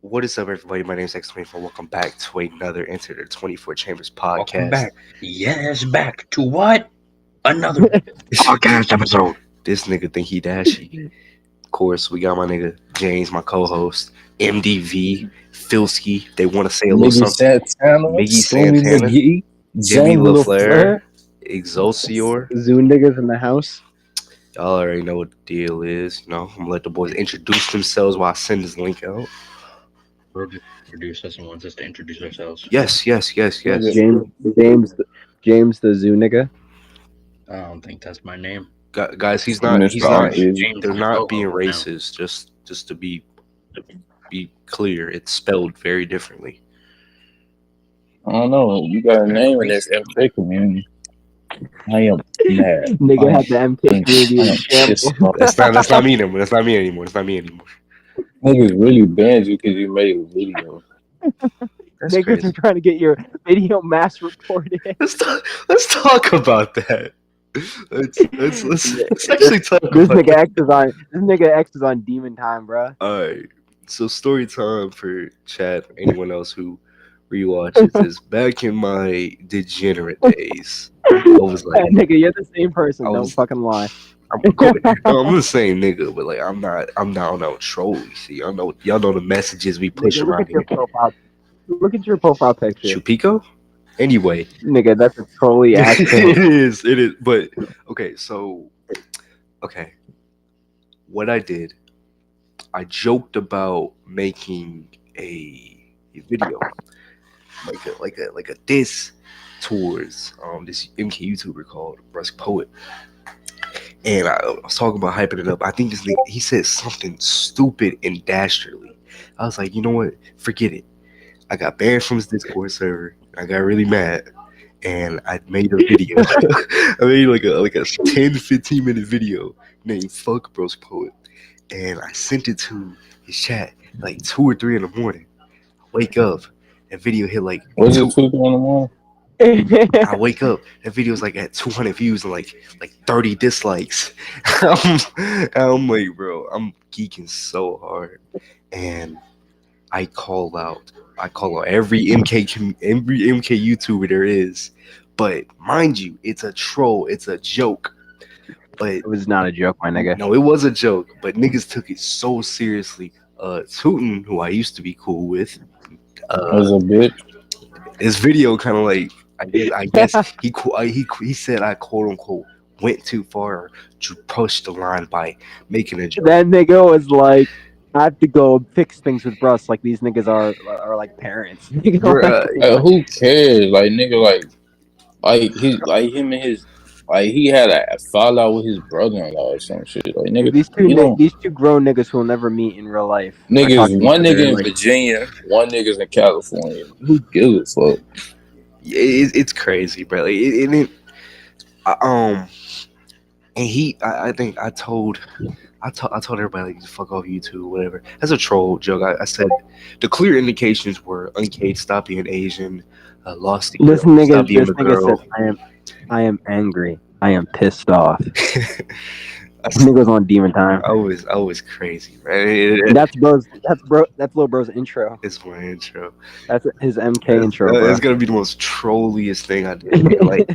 What is up, everybody? My name is X24. Welcome back to another Enter the 24 Chambers Welcome podcast. back. Yes, back to what? Another podcast episode. This nigga think he dashy. Of course, we got my nigga James, my co-host, MDV, Philski. They want to say a little Miggy something. Santana, Miggy Stormy Santana, McGee, Jimmy Zen LaFleur, LaFleur. Excelsior. Zoo niggas in the house. Y'all already know what the deal is. I'm gonna let the boys introduce themselves while I send this link out. Produce us and wants us to introduce ourselves. Yes. James, the zoo nigga. I don't think that's my name. Guys, he's not. James, They're my not being co-host now. racist. Just to be clear, it's spelled very differently. I don't know. You got a name in this MK community. I am mad. Nigga had the MK community in shambles. That's not me anymore. That's not me anymore. Niggas really banned you because you made a video. That's Niggas crazy. are trying to get your video mass reported. Let's talk about that. Let's actually talk This about nigga X is on demon time, bruh. Alright, so story time for chat. Anyone else who rewatches is back in my degenerate days. I was like, Nigga, you're the same person. I Don't was- fucking lie. I'm the same nigga, but like I'm not no troll. You see, y'all know the messages we push Nigga, look around at your here. profile. Look at your profile picture. Chupico? Anyway, Nigga, that's a trolly ass thing. it is. But okay, what I did, I joked about making a video, like a diss towards this MK YouTuber called Rusk Poet, and I was talking about hyping it up. I think this nigga, he said something stupid and dastardly. I was like, you know what? Forget it. I got banned from his Discord server. I got really mad. And I made a video. I made like a 10-15 minute video named Fuck Bros Poet. And I sent it to his chat like 2 or 3 in the morning. I wake up, that video hit like Was it 2 in the morning? I wake up, that video's like at 200 views and like 30 dislikes. I'm like, bro, I'm geeking so hard. And I call out every MK YouTuber there is. But mind you, it's a troll, it's a joke. But It was not a joke, my nigga. no, it was a joke, but niggas took it so seriously. Tootin, who I used to be cool with, Was a bitch. his video kind of like I guess he said I quote unquote went too far to push the line by making a joke. That nigga was like, I have to go fix things with Russ. Like these niggas are like parents. Nigga, Bruh, Who cares? Like nigga, him and his, like he had a fallout with his brother-in-law or some shit. Like nigga, these two grown niggas who will never meet in real life. niggas, one nigga in like, Virginia, one nigga's in California. Who gives a fuck? it's crazy, bro. Like, I think I told everybody like fuck off YouTube, whatever. That's a troll joke. I said the clear indications were Uncaged, stop being Asian, lost the girl, this nigga, stop being this a nigga girl. said, I am angry. I am pissed off. This nigga was on demon time. I was crazy, right? That's Lil Bro's intro. It's my intro. That's his MK intro, bro. It's gonna be the most trolliest thing I did. Like,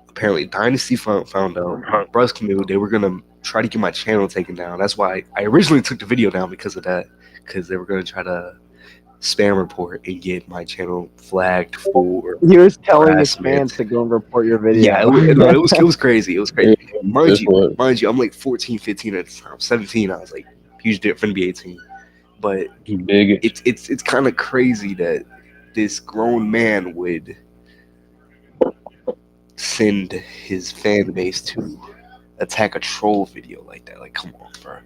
apparently Dynasty found out. Brusk knew they were gonna try to get my channel taken down. That's why I originally took the video down because of that. Because they were gonna try to spam report and get my channel flagged for. He was telling his harassment. fans to go and report your video. Yeah, it was crazy. It was crazy. Yeah, Mind you, I'm like 14, 15 at the time. 17, I was like huge different to be 18. But you big. it's kind of crazy that this grown man would send his fan base to attack a troll video like that. Like, come on, bro.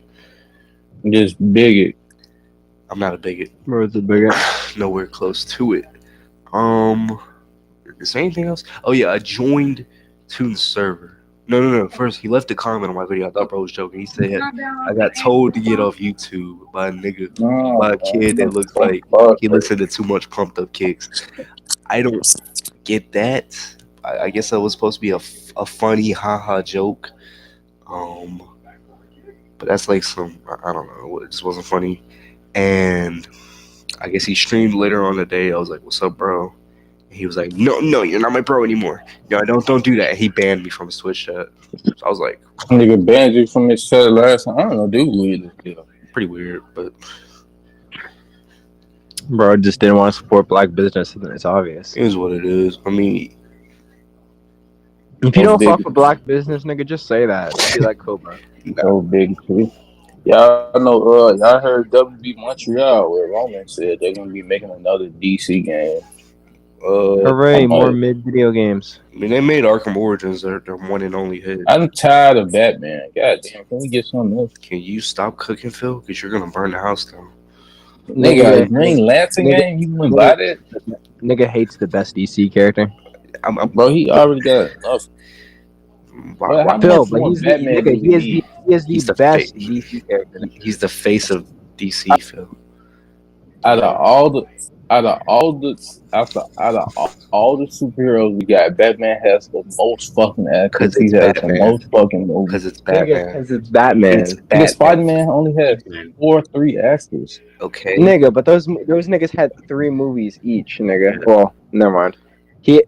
Just bigot. I'm not a bigot. Bro's a bigot. Nowhere close to it. Is there anything else? Oh yeah, I joined Toon's server. No. First, he left a comment on my video. I thought bro was joking. He said, I got told to get off YouTube by a nigga, by a kid that looks like he listened to too much Pumped Up Kicks. I don't get that. I guess that was supposed to be a funny haha joke. But that's like some I don't know. It just wasn't funny. And I guess he streamed later on the day. I was like, "What's up, bro?" And he was like, "No, you're not my bro anymore. No, don't do that." And he banned me from his Twitch chat. So I was like, Nigga banned you from his chat last time. I don't know, dude. pretty weird, but Bro just didn't want to support black business, and it's obvious. it is what it is. I mean, If you Oh, don't big. fuck with black business, nigga, just say that. Just be like, cool, bro. So big too. Y'all know, y'all heard WB Montreal where Roman said they're gonna be making another DC game. Hooray, I'm more like- mid video games. I mean, they made Arkham Origins their one and only hit. I'm tired of Batman. God damn, can we get something else? Can you stop cooking, Phil? Because you're gonna burn the house down. Nigga, Green Lantern nigga- game, you wouldn't buy that? Nigga hates the best DC character. Bro, he already got enough. Why- How Phil, much but more he's the, Batman nigga, do he we is need? He's the the best face. DC character. He's the face of DC, Phil. Out of all the superheroes we got, Batman has the most fucking actors. 'Cause He it's has the Batman. most fucking movies. Because it's Nigga, Batman. because it's Batman. It's Nigga, Batman. Spider-Man only has 2 or 3 actors. Okay. Nigga, but those niggas had 3 movies each, nigga. Well, never mind.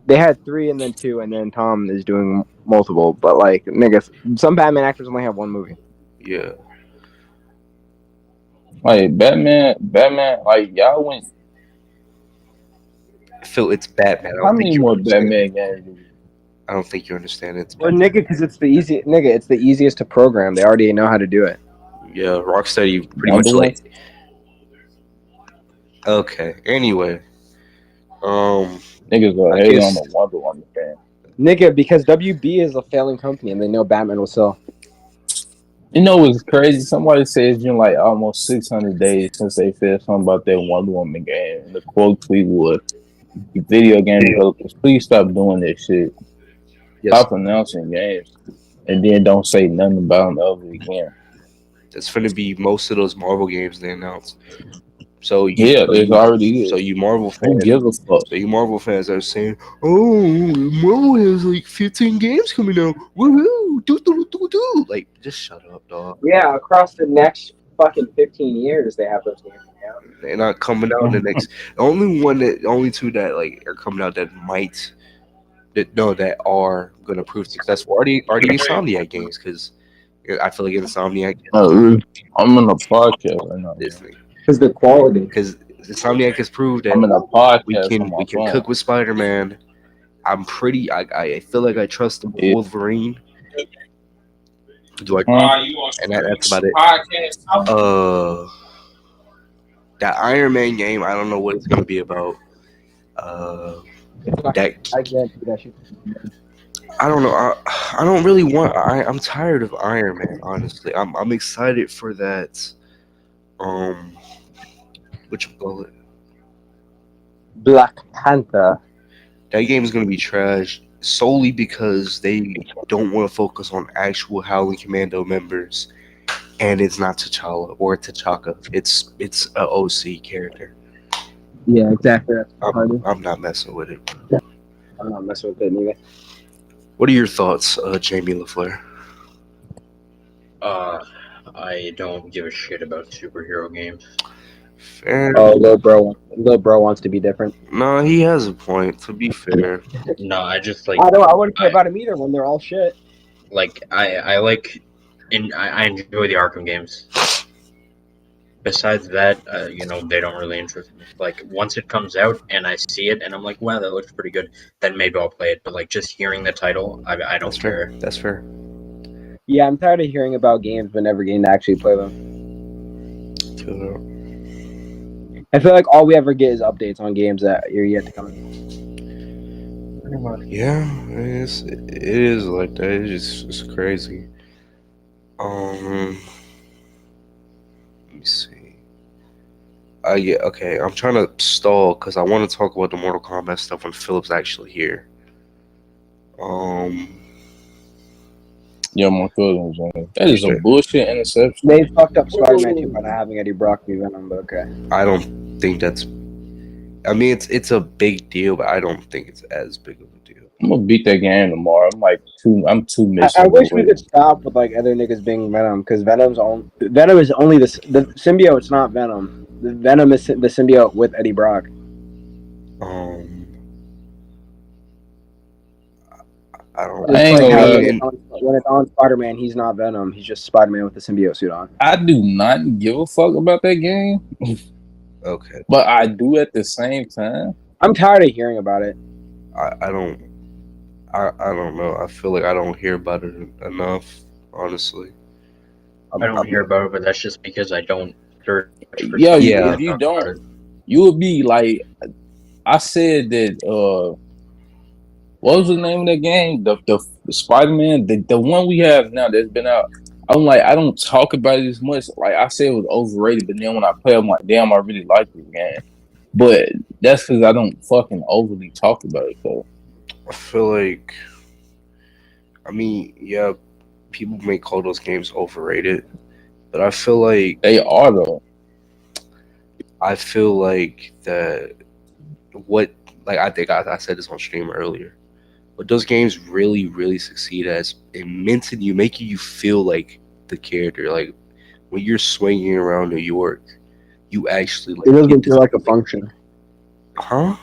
They had 3 and then 2, and then Tom is doing multiple. But like, nigga, some Batman actors only have 1 movie. Yeah. Like Batman, like y'all went. Phil, it's Batman. How many more Batman games? I don't think you understand. It's Well, nigga, because it's the easiest to program. They already know how to do it. yeah. Rocksteady pretty Wonder much Woman? like. Okay. Anyway. Niggas are I hating guess- on the Wonder Woman fan. Nigga, because WB is a failing company, and they know Batman will sell. You know what's crazy? Somebody said it's been like almost 600 days since they said something about that Wonder Woman game. And the quote tweet was, "Video game developers, please stop doing this shit. Yes, Stop announcing games, and then don't say nothing about them ever again." it's going to be most of those Marvel games they announced. So Yeah, there's already is. So you Marvel Who fans, gives a fuck? so you Marvel fans are saying, "Oh, Marvel has like 15 games coming out. Woohoo! Do. Like, just shut up, dog. Yeah, across the next fucking 15 years, they have those games coming out. They're not coming out in the next. The only 2 that like are coming out that that are gonna prove successful are the Insomniac games, because I feel like Insomniac I'm in a podcast right now. Disney, Because the quality. because Insomniac has proved that I'm in a podcast. we can cook with Spider-Man. I feel like I trust Yeah. Wolverine. Do I? Huh? And that's about it. That Iron Man game, I don't know what it's gonna be about. That I guarantee that shit. I don't know. I don't really want. I'm tired of Iron Man. Honestly, I'm excited for that. What you call it? Black Panther. That game is gonna be trash solely because they don't want to focus on actual Howling Commando members, and it's not T'Challa or T'Chaka. It's a OC character. Yeah, exactly. I'm not messing with it. I'm not messing with it neither. What are your thoughts, Jamie LaFleur? I don't give a shit about superhero games. Fair. Oh, little bro wants to be different. No, he has a point. To be fair, No, I just I wouldn't care about him either when they're all shit. I enjoy the Arkham games. Besides that, they don't really interest me. Like, once it comes out and I see it and I'm like, wow, that looks pretty good, then maybe I'll play it. But like, just hearing the title, I don't that's fair. care. That's fair. Yeah, I'm tired of hearing about games but never getting to actually play them. I feel like all we ever get is updates on games that are yet to come in. Yeah, it is like that. It's crazy. Let me see. Yeah, okay. I'm trying to stall because I want to talk about the Mortal Kombat stuff when Philip's actually here. Yeah, my feelings on it. That is a bullshit interception. They fucked up Spider-Man 2 by not having Eddie Brock be Venom, but okay. I don't think that's. I mean, it's a big deal, but I don't think it's as big of a deal. I'm gonna beat that game tomorrow. I'm two missions I wish we away. could stop with like other niggas being Venom because Venom is only the symbiote. It's not Venom. The Venom is the symbiote with Eddie Brock. I don't. I It's ain't like gonna how lie. when it's on Spider-Man, he's not Venom. He's just Spider-Man with the symbiote suit on. I do not give a fuck about that game, Okay. but I do at the same time. I'm tired of hearing about it. I don't. I don't know. I feel like I don't hear about it enough. Honestly. I don't hear about it, but that's just because I don't search for Yeah, stuff Yeah. if you to talk about don't, it. you would be like, I said that. What was the name of that game? The Spider-Man, the one we have now that's been out. I'm like, I don't talk about it as much. Like I said, it was overrated, but then when I play, I'm like, damn, I really like this game. But that's because I don't fucking overly talk about it. So I feel like. I mean, yeah, people may call those games overrated, but I feel like they are though. that what like I think I said this on stream earlier. But those games really, really succeed as it minting you, making you feel like the character. Like when you're swinging around New York, you actually like It doesn't get feel this, like a function. huh?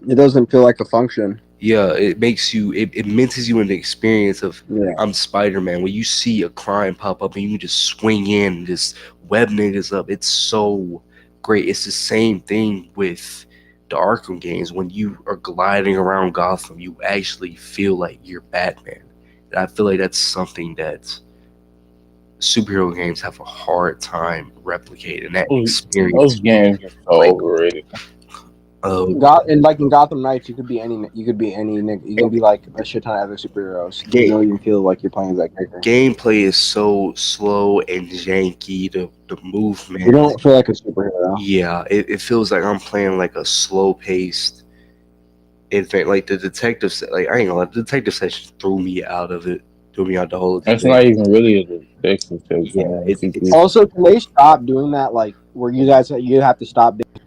It doesn't feel like a function. Yeah, it makes you it mints you in the experience of Yeah. I'm Spider-Man. When you see a crime pop up and you can just swing in and just web niggas up, it's so great. It's the same thing with the Arkham games. When you are gliding around Gotham, you actually feel like you're Batman. And I feel like that's something that superhero games have a hard time replicating. That Those experience. games are so Like, overrated. And like in Gotham Knights, you could be any nigga. You can be like a shit ton of other superheroes. You don't even feel like you're playing as that character. Gameplay is so slow and janky. The movement. You don't feel like a superhero. Yeah, it feels like I'm playing like a slow paced event. Like the detective, like I ain't gonna lie, the detective session threw me out of it. Threw me out the whole That's thing. not even really a detective. Yeah, it's Also, can they stop doing that? Like where you have to stop being a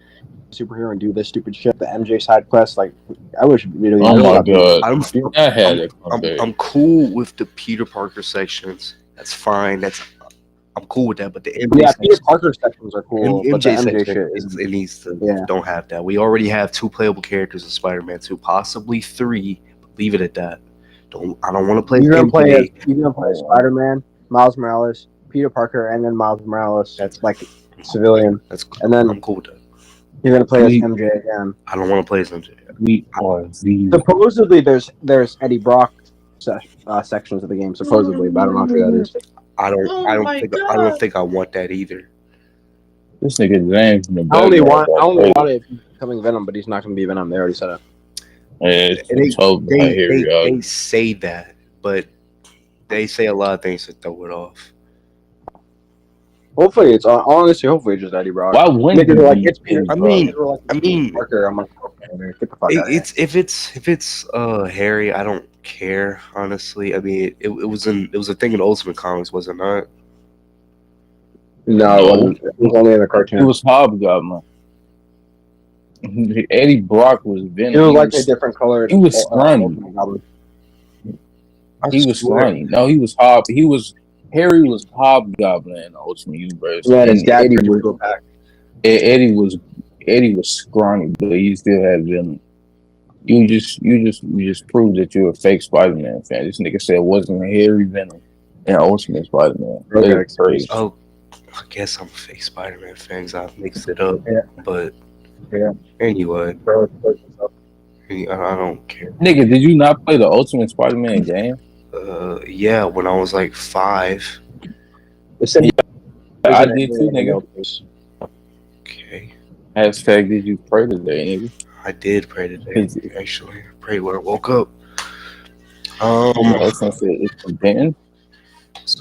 superhero and do this stupid shit. The MJ side quest. Like I wish video Oh games my stopped doing that. god! I had it. I'm cool with the Peter Parker sections. That's fine. I'm cool with that. But the MJ Yeah, Peter section, Parker sections are cool, but the MJ MJ section shit is it needs to yeah. don't have that. We already have 2 playable characters in Spider-Man 2, possibly 3. Leave it at that. I don't want to play You're gonna MJ. play Spider-Man, Miles Morales, Peter Parker, and then Miles Morales. That's like civilian. That's And then I'm cool with that. you're gonna play as MJ again. I don't want to play as MJ. We are the Supposedly, there's Eddie Brock sections of the game. Supposedly, but I don't know if that is. I don't think I want that either. this nigga James in the I only want background. it becoming Venom, but he's not gonna be Venom. They already said it. They say that, but they say a lot of things to throw it off. Hopefully, it's honestly. Hopefully, it's just Eddie Brock. Why wouldn't Niggas it are like be it's Peter? I mean, Parker. I'm like, okay, man, get the fuck out of here. if it's Harry, I don't care, honestly. I mean, it was a thing in Ultimate Comics, was it not? No, it wasn't. It was only in the cartoon. It was Hobgoblin. Eddie Brock was Venom. It was like a different color. He was scrawny. He was scrawny. No, he was Harry was Hobgoblin in the Ultimate Universe. Yeah, and his dad Eddie was scrawny, but he still had Venom. You just proved that you're a fake Spider-Man fan. This nigga said it wasn't Harry Venom and Ultimate Spider-Man. That's crazy. Oh, I guess I'm a fake Spider-Man fan 'cause I've mixed it up. Yeah. But yeah. Anyway, I don't care. Nigga, did you not play the Ultimate Spider-Man game? Yeah, when I was like 5. I did too, nigga. Okay. Hashtag did you pray today, nigga? I did pray today. Actually, I prayed when I woke up. It's Ben.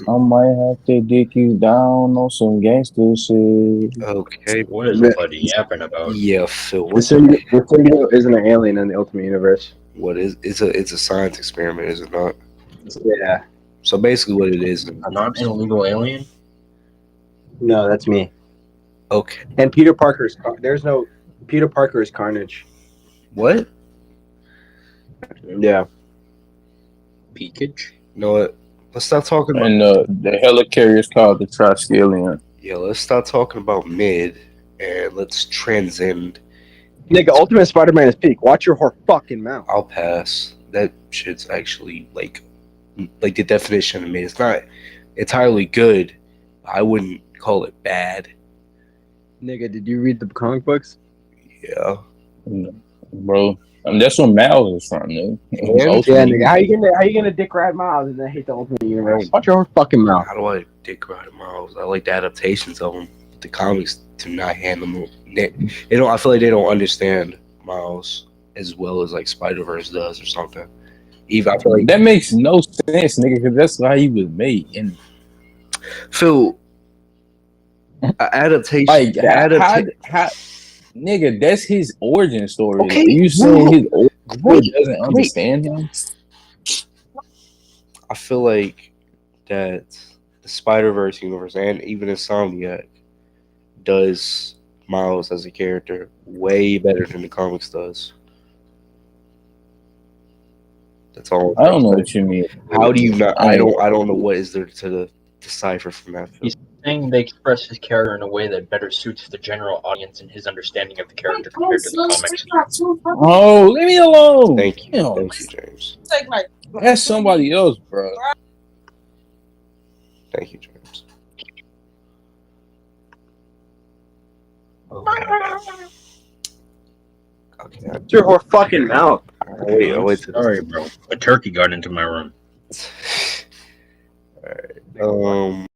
I might have to dick you down on some gangster shit. Okay. What is everybody yapping about? Yeah, Phil. The symbiote isn't an alien in the Ultimate Universe. What is it's a science experiment, is it not? Yeah. So basically, what it is. I'm not an illegal alien. No, that's me. Okay. And Peter Parker is Carnage. What? Yeah. Peakage. You know what? Let's stop talking about. And the helicarrier is called the Triskelion. Yeah, let's stop talking about mid and let's transcend. Nigga, Ultimate Spider-Man is peak. Watch your whore fucking mouth. I'll pass. That shit's actually like the definition of mid. It's not entirely good. I wouldn't call it bad. Nigga, did you read the comic books? Yeah. Bro. I mean, that's where Miles is from, dude. It was And- Ultimate Yeah, nigga. Universe. How you gonna dick ride Miles and then hate the Ultimate Universe? Watch your whore fucking mouth. How do I dick ride Miles? I like the adaptations of them. The comics do not handle them. They don't. I feel like they don't understand Miles as well as like Spider-Verse does or something. Even I feel like That makes no sense, nigga, because that's how he was made. And Phil, adaptation. like, how, nigga, that's his origin story. Okay, Are you saying his origin story great, doesn't understand him? I feel like that the Spider-Verse universe and even Insomniac does Miles as a character way better than the comics does. That's all. I don't know what you mean. How do you not? I don't know what is there to decipher from that film. He's saying they express his character in a way that better suits the general audience and his understanding of the character compared to the comics. Oh, leave me alone. Thank you, Damn. thank you, James. That's somebody else, bro. Thank you, James. Okay. Watch your whore fucking mouth. I'll wait till Sorry, bro. A turkey got into my room. Alright.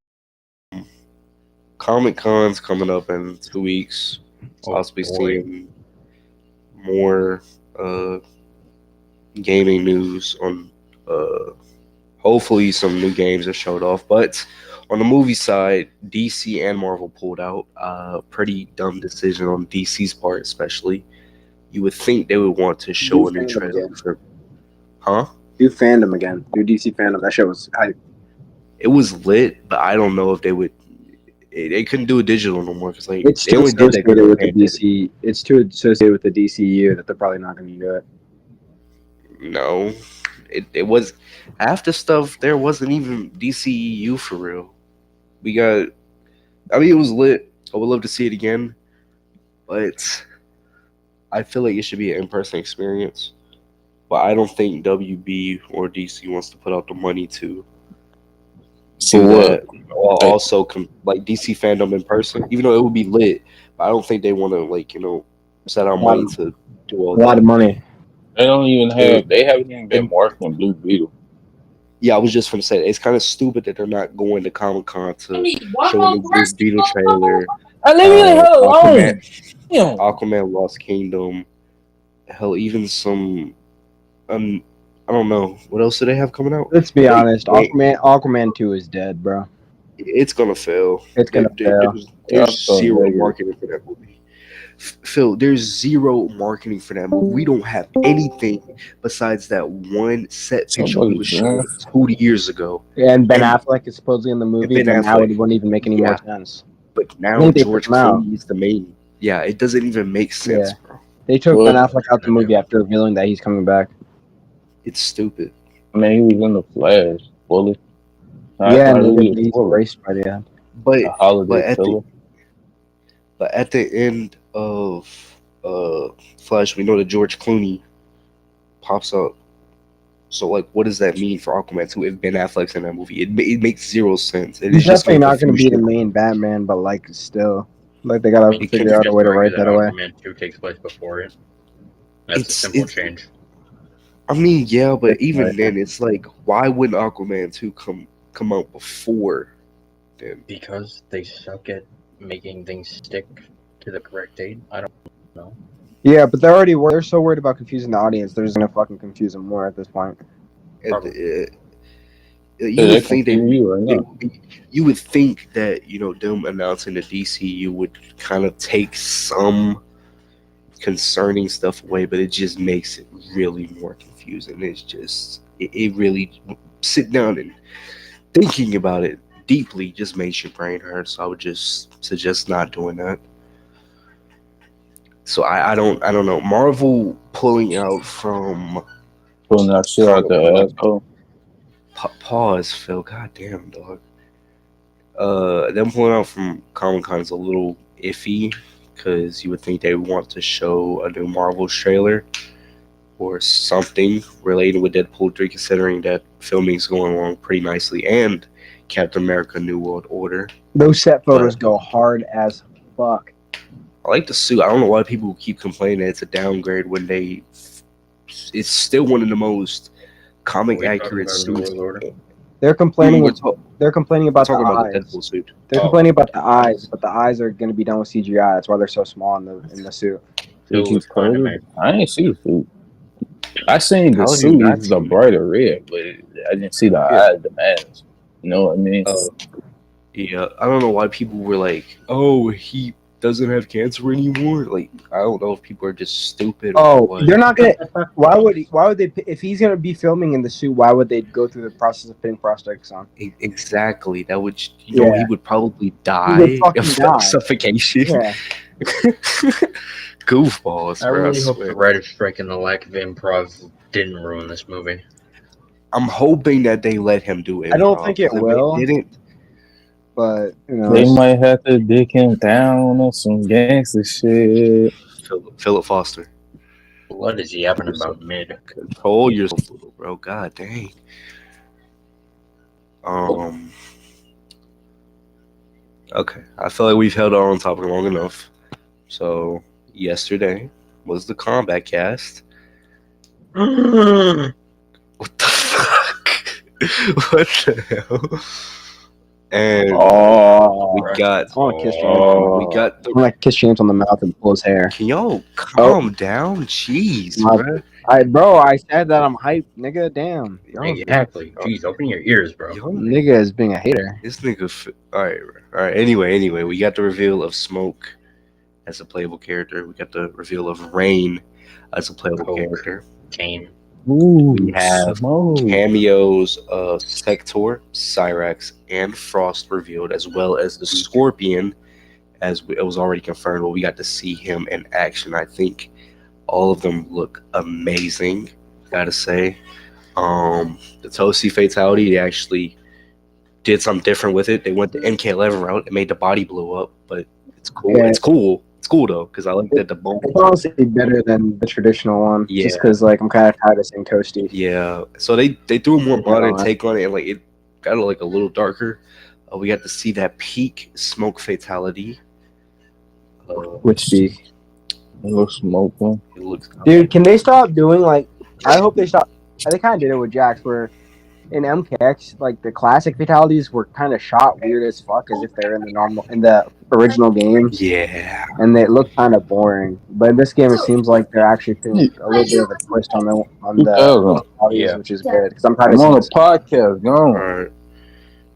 Comic Con's coming up in 2 weeks. Possibly seeing more gaming news on hopefully some new games are showed off. But on the movie side, DC and Marvel pulled out. Pretty dumb decision on DC's part, especially. You would think they would want to show a new trailer for, huh? Do fandom again. Do DC fandom. That shit was hype. It was lit, but I don't know if they would. They couldn't do it digital no more because like It's they too only did that associated with the because DC. It's too associated with the DCU that they're probably not going to do it. no, it was half the stuff there wasn't even DCEU for real. We got. I mean, it was lit. I would love to see it again, but I feel like it should be an in-person experience. But I don't think WB or DC wants to put out the money to do that. While also like DC fandom in person, even though it would be lit, but I don't think they want to set out money to do all A lot that. of money. They don't even have. They haven't even been marketing Blue Beetle. Yeah, I was just gonna say it's kind of stupid that they're not going to Comic Con to show a new Blue Beetle trailer. Leave me the hell alone. Damn. Aquaman Lost Kingdom. Hell, even some. I don't know what else do they have coming out. Let's be honest. wait. Aquaman 2 is dead, bro. It's gonna fail. It's gonna fail. There's Yeah, zero so marketing for that movie. Phil, there's zero marketing for that movie. We don't have anything besides that one set picture we was shown 2 years ago. And Ben Affleck is supposedly in the movie, Ben and now Affleck. it wouldn't even make any more Yeah. sense. But now think they George took him out. Clooney is the main. Yeah, it doesn't even make sense, Yeah. bro. They took Well, Ben Affleck out the movie after revealing that he's coming back. It's stupid. I mean, he was in the Flash. Fully. Yeah, and he's erased by the end. But A holiday but killer. at the end of Flash, we know that George Clooney pops up. So like, what does that mean for Aquaman 2 if Ben Affleck's in that movie? It makes zero sense. It He's is just definitely not going to be the confusion. main Batman, but like still, like they gotta I mean, figure out a way to write that away. Aquaman 2 takes place before it. That's It's- a simple it's- change. I mean, yeah, but even Right. then, it's like, why wouldn't Aquaman 2 come out before then? Because they suck at making things stick to the correct date. I don't know. Yeah, but they're so worried about confusing the audience. They're just gonna fucking confuse them more at this point. And, Probably. you would think they you right it now. would be, you would think that them announcing the DCU would kind of take some concerning stuff away, but it just makes it really more confusing. It's just it really sit down and thinking about it deeply just makes your brain hurt. So I would just suggest not doing that. So I don't know. Marvel pulling out from Pulling that shit out the asshole. Pause, Phil. God damn, dog. Them pulling out from Comic Con is a little iffy because you would think they want to show a new Marvel trailer or something related with Deadpool 3, considering that filming's going along pretty nicely, and Captain America: New World Order. Those set photos go hard as fuck. I like the suit. I don't know why people keep complaining that it's a downgrade when it's still one of the most comic accurate suits. They're complaining. We're They're complaining about the talking about eyes. the Deadpool suit. They're complaining about the eyes, but the eyes are going to be done with CGI. That's why they're so small in the suit. I ain't see the suit. I seen the How have you suit not is seen the it? brighter red, but I didn't see the eyes, the mask. You know what I mean? Yeah, I don't know why people were like, "Oh, he doesn't have cancer anymore." Like, I don't know if people are just stupid. Or Oh, what. they're not gonna. Why would they? If he's gonna be filming in the suit, why would they go through the process of putting prosthetics on? Exactly. That would, you know, he would probably die would fucking of die. suffocation. Yeah, Goofballs, I bro. really I hope swear. the writer's strike and the lack of improv didn't ruin this movie. I'm hoping that they let him do improv. I don't think it 'cause if will. They didn't. but you know, They might have to dick him down on some gangster shit. Philip Foster. What is he yapping about mid? Control yourself, little bro. God dang. Okay, I feel like we've held on topic long enough. So yesterday was the combat cast. What the fuck? What the hell? And we got I want to kiss James. we got I the. want to kiss James on the mouth and pull his hair. Can y'all calm down? Jeez, bro. I said that I'm hyped, nigga. Damn, Exactly. Jeez, open your ears, bro. nigga is being a hater. This nigga. All right. Anyway, we got the reveal of Smoke as a playable character. We got the reveal of Rain as a playable Coke. character. Kane. Ooh, We have smoke. cameos of Sector, Cyrax, and Frost revealed, as well as the Scorpion, as it was already confirmed. But we got to see him in action. I think all of them look amazing. Gotta say, the Tosi fatality, they actually did something different with it. They went the MK11 route. It made the body blow up, but it's cool. Yeah. It's cool. It's cool though, because I like that the bone. It's honestly better than the traditional one. Yeah. Just because like I'm kind of tired of seeing Toasty. Yeah, so they threw a more Yeah, modern right. take on it, and like it got like a little darker. We got to see that peak Smoke fatality. Which speak? No smoke one. It looks Dude, can they stop doing like? I hope they stop. They kind of did it with Jax, where in MKX, like the classic fatalities were kind of shot weird as fuck, as if they're in the original games, Yeah, and they look kind of boring. But in this game, it seems like they're actually putting a little bit of a twist on the fatalities, Yeah. which is good. Because I'm tired I'm of on a seeing podcast. Go.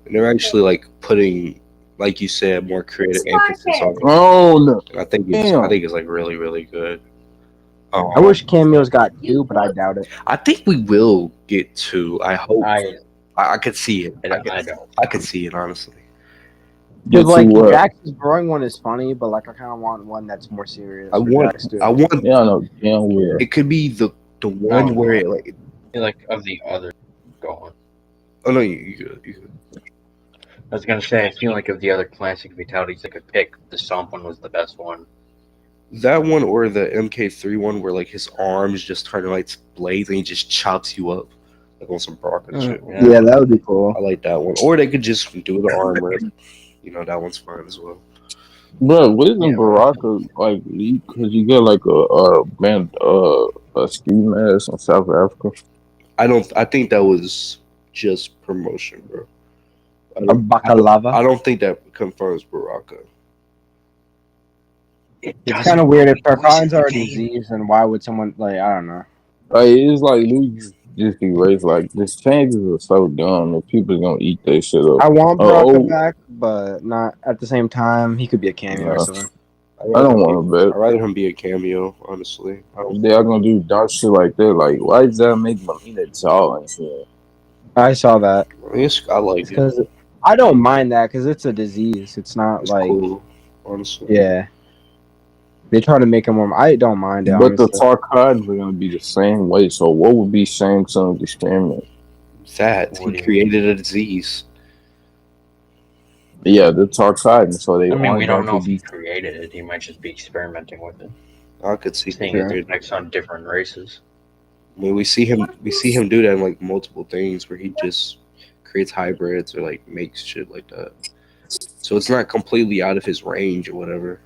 and they're actually like putting, like you said, more creative emphasis on it. Oh no. And I think it's like really really good. I wish cameos got 2, but I doubt it. I think we will get to. I hope. I could see it. I don't. I could see it honestly. Because like what? Jax's growing one is funny, but like I kind of want one that's more serious. I want. Yeah, I know. Yeah, weird. It could be the one where it like. I feel like of the other. Go on. Oh no, you good. I was gonna say, I feel like of the other classic fatalities I could pick, the Stomp one was the best one. That one or the MK3 one where like his arms just turn to like blades and he just chops you up like on some Brock and shit. Yeah, that would be cool. I like that one. Or they could just do the arm rip. You know, that one's fine as well. Bro, what isn't Baraka like? Because you get like a ski mask in South Africa. I think that was just promotion, bro. A baklava. I don't think that confirms Baraka. It's kind of weird if pecans are a disease, and why would someone like I don't know. Like it's like Luke just erased. Like these changes are so dumb that people gonna eat that shit up. I want Baraka back, but not at the same time. He could be a cameo or something. I don't want to bet. I'd rather him be a cameo, honestly. They are gonna do dark shit like that. Like, why does that make Melina jaw and shit? I saw that. I like it. Because I don't mind that because it's a disease. It's not It's like cool, honestly. yeah. They try to make him more. I don't mind it, But the honestly. Tarkans are gonna be the same way. So what would be Shang Tsung's experiment? That What he do you created a disease. Yeah, the Tarkans. So they I mean, we aren't don't going know to if he be. created it. He might just be experimenting with it, I could see seeing that, its dude. effects on different races. I mean, we see him do that in like multiple things where he just creates hybrids or like makes shit like that. So it's not completely out of his range or whatever.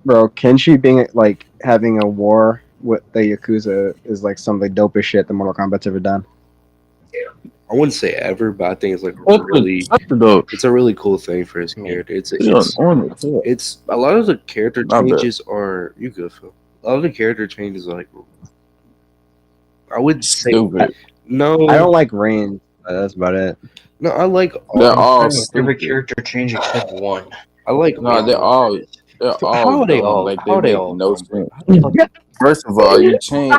Bro, Kenshi being like having a war with the Yakuza is like some of the dopest shit that Mortal Kombat's ever done. I wouldn't say ever, but I think it's like What the it's a really cool thing for his I mean, character. yeah. It's a lot of the character My bad. changes are you good, Phil. A lot of the character changes are like I would say Stupid. no. I don't like Rain. That's about it. No, I like They're all. all with every stupid. character change except one. I like No, they're all. all dumb. Like they make no sense. First of all, you change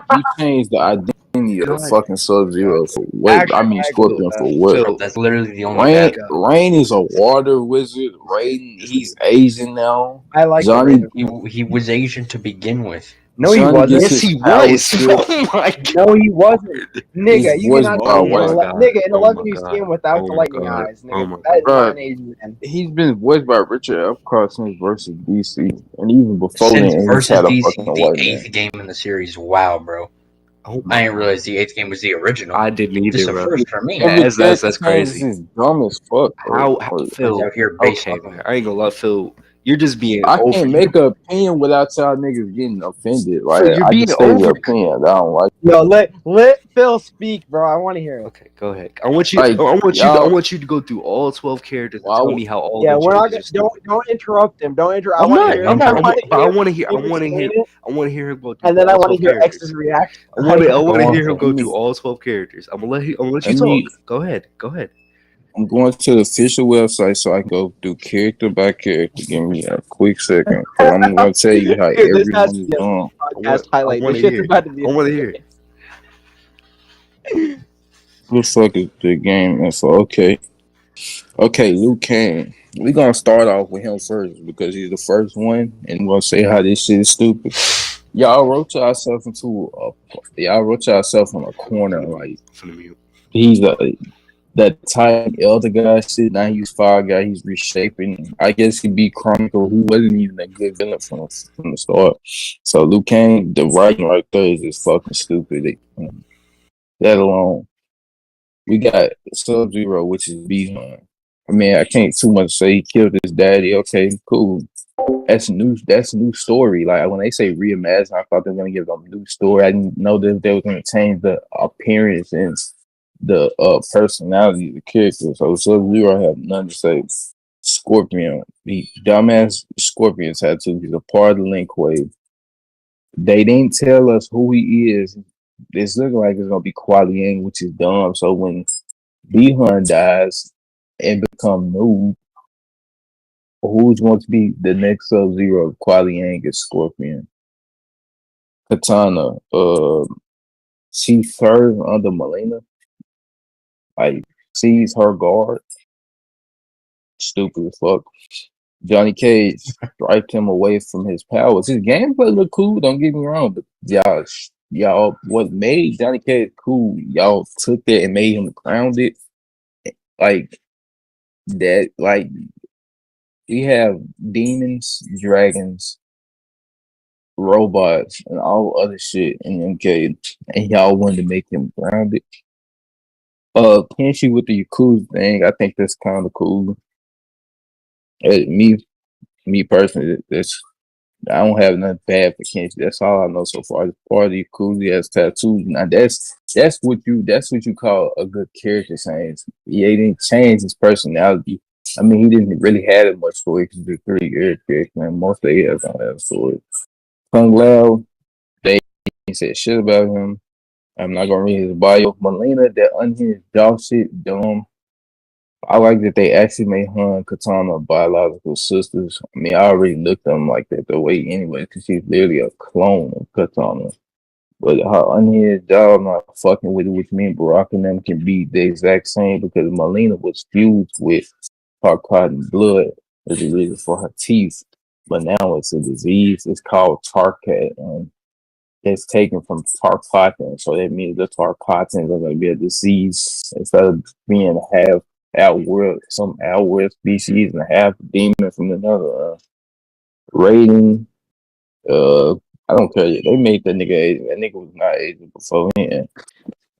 the identity of fucking Sub-Zero for what? Actually, I mean, I agree Scorpion with for that. what? Phil, That's literally the only bad guy. Rain is a water wizard. Rain, he's Asian now. I like Johnny, the He was Asian to begin with. No, he Johnny wasn't. gets yes, his he power was. stripped. Oh my god. No, he wasn't. Nigga, He's you voiced cannot by say a in white God. Nigga, in Oh 11 my you see God. him without Oh the my lightning God. eyes. Nigga, Oh my that is God. not an Asian man. He's been voiced by Richard Epcar since versus DC, and even before Since then, he's versus had a DC, fucking the white man. 8th game in the series. Wow, bro. Oh my I didn't realize the 8th game was the original. I didn't This is either, a bro. first for me. That's Character crazy. changes is dumb as fuck. How He's Phil? out here base Okay, hopping. I ain't gonna lie, Phil. You're just being I over. can't make an opinion without y'all niggas getting offended. Like Phil, you're I being just say the over. opinion. I don't like. Yo, let Phil speak, bro. I want to hear it. Okay, go ahead. I want you. Like, I want y'all- you to go through all 12 characters and Well, I tell w- me how all Yeah, the we're not changes gonna are stupid. don't interrupt him. Don't interrupt. I I'm want to not. hear. I'm not. I I want to hear. I him want to hear. explain it, I want to hear him go through and then I all want to 12 hear characters. X's reaction. I want to Go hear him on. go through all 12 characters. I'm gonna let you Let talk. me- Go ahead. Go ahead. I'm going to the official website so I can go through character by character. Give me a quick second, because I'm going to tell you how Dude, this has everyone to is be a doing. podcast highlight. wanna This shit's hear. about to be. I want to hear. What the fuck is the game info? Okay, Liu Kang. We're gonna start off with him first because he's the first one, and we're gonna say how this shit is stupid. Y'all wrote yourself in a corner. Like From the mute. he's that type elder guy shit. Now he's fire guy. He's reshaping. I guess he beat Chronicle, who wasn't even a good villain from the start. So Liu Kang, the writing right there is just fucking stupid. Let alone we got Sub-Zero, which is Bijan. I mean, I can't too much say he killed his daddy. Okay, cool. That's new story. Like when they say reimagine, I thought they were gonna give them a new story. I didn't know that they were gonna change the appearance and the personality of the character. So Sub-Zero have nothing to say. Scorpion, the dumbass Scorpion tattoo. He's a part of the Link Wave. They didn't tell us who he is. It's looking like it's gonna be Kuali Yang, which is dumb. So when Bi-Han dies and become new, who's going to be the next Sub-Zero? Kuali Yang is Scorpion. Katana, she serves under Melina. Like, she's her guard. Stupid as fuck. Johnny Cage striped him away from his powers. His gameplay look cool, don't get me wrong, but y'all, what made Johnny Cage cool, y'all took that and made him grounded. Like, that, like, we have demons, dragons, robots, and all other shit in MK, and y'all wanted to make him grounded. Kenshi with the Yakuza thing, I think that's kind of cool. Me personally, I don't have nothing bad for Kenshi. That's all I know so far. As part of the Yakuza, he has tattoos. Now that's what you call a good character change. He didn't change his personality. I mean, he didn't really have it much story because he's a pretty good character, and most of it don't have story. Kung Lao, they said shit about him. I'm not gonna read his bio. Melina, that unhinged dog shit, dumb. I like that they actually made her and Katana biological sisters. I mean, I already looked at them like that the way anyway, because she's literally a clone of Katana. But her unhinged dog not fucking with it, which me and Barack and them can be the exact same because Melina was fused with her cotton blood as a reason for her teeth. but now it's a disease. It's called Tarcat, and it's taken from Tarpatin. So that means the Tarpatins are going to be a disease instead of being half outward, some outward species and half demon from another. Rating, I don't care. They made that nigga Asian. That nigga was not Asian before then.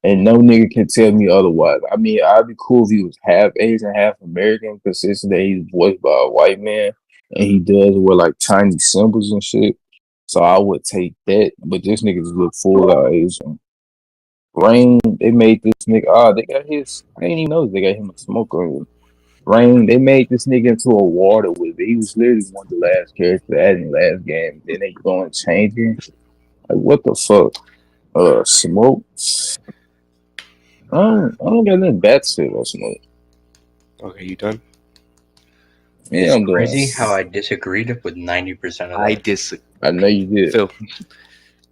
And no nigga can tell me otherwise. I mean, I'd be cool if he was half Asian, half American, considering that he's voiced by a white man and he does wear like Chinese symbols and shit. So I would take that. But this nigga just look full out Asian. Rain, they made this nigga. They got his. I didn't even know they got him a smoker. Rain, they made this nigga into a water with it. He was literally one of the last characters added in the last game. Then they go and change him. Like, what the fuck? Smoke. I don't got nothing bad to say about Smoke. Okay, you done? Yeah, I'm It's done. crazy how I disagreed with 90% of that. I know you did. Phil,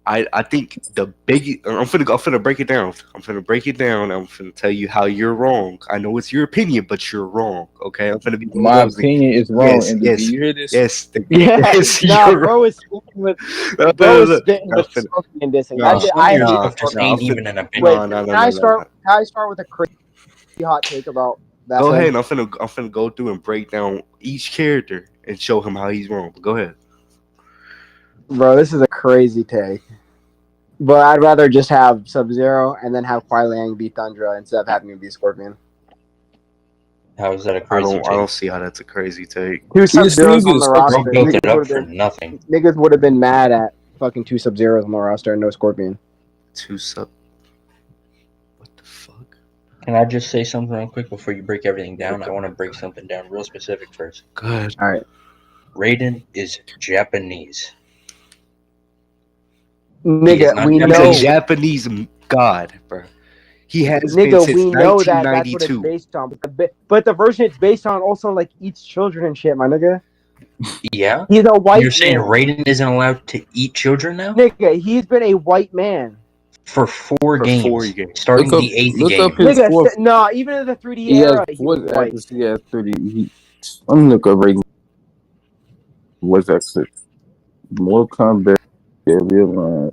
I think the big. I'm finna break it down. I'm finna tell you how you're wrong. I know it's your opinion, but you're wrong. Okay, I'm finna be My opinion is wrong. Yes, and yes, do you hear this? yes, Yes, you're bro is speaking with bro is spitting with Scorpion dissing. No, I Your no, stuff just no, ain't I'm even an opinion. wait. no, Can I start with a crazy hot take about that? Go film? ahead. I'm finna go through and break down each character and show him how he's wrong. But go ahead. Bro. This is a crazy take. But I'd rather just have Sub-Zero and then have Kuai Liang beat Thundra instead of having him be Scorpion. How is that a I crazy don't take? see how that's a crazy take. Two Sub-Zeros nigga on is the so roster. Bro built it up Niggas for would've nothing. Niggas would have been mad at fucking two Sub-Zeros on the roster and no Scorpion. Two sub. What the fuck? Can I just say something real quick before you break everything down? I want to break something down real specific first. Good. All right, Raiden is Japanese. nigga, we He's know. a Japanese god, bro. He has been Nigga, since we know that that's what it's 1992. based on. But the version it's based on also like eats children and shit, my nigga. Yeah? He's a white You're saying man. Raiden isn't allowed to eat children now? Nigga, he's been a white man. For four games. games. Starting Look up- the 8th look game. up his- Nigga, fourth- no, even in the 3D He era, has he was what white. actors he has 30. I'm gonna look up Raiden. What's that? More combat. Raiden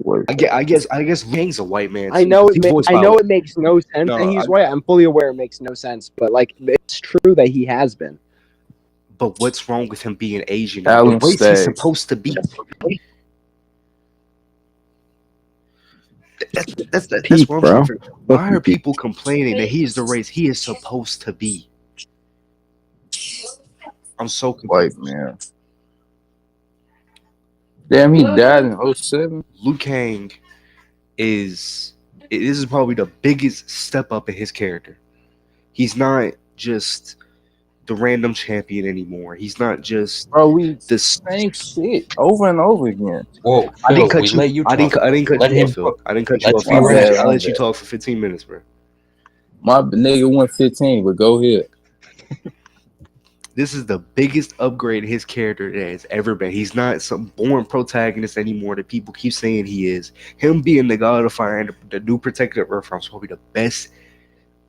voice. I guess Liang's a white man. I too, know 'cause he's voiced by it makes no sense No, that he's I- white. I'm fully aware it makes no sense, but like it's true that he has been. But what's wrong with him being Asian? Alan The race Staggs. he's supposed to be. That's Peak, what I'm bro. saying. Why are people complaining that he's the race he is supposed to be? I'm so confused. White man. Damn, he died in 07. Liu Kang is this is probably the biggest step up in his character. He's not just the random champion anymore. He's not just Bro, we the same shit over and over again. Whoa, I didn't Phil, cut you. let you I talk. didn't cut Let you him off, Phil. talk. I didn't cut you Let's off. be real. I'll let you talk for 15 minutes, bro. My nigga went 15, but go ahead. This is the biggest upgrade in his character that has ever been. He's not some born protagonist anymore that people keep saying he is. Him being the God of Fire and the new Protector of Earth is probably the best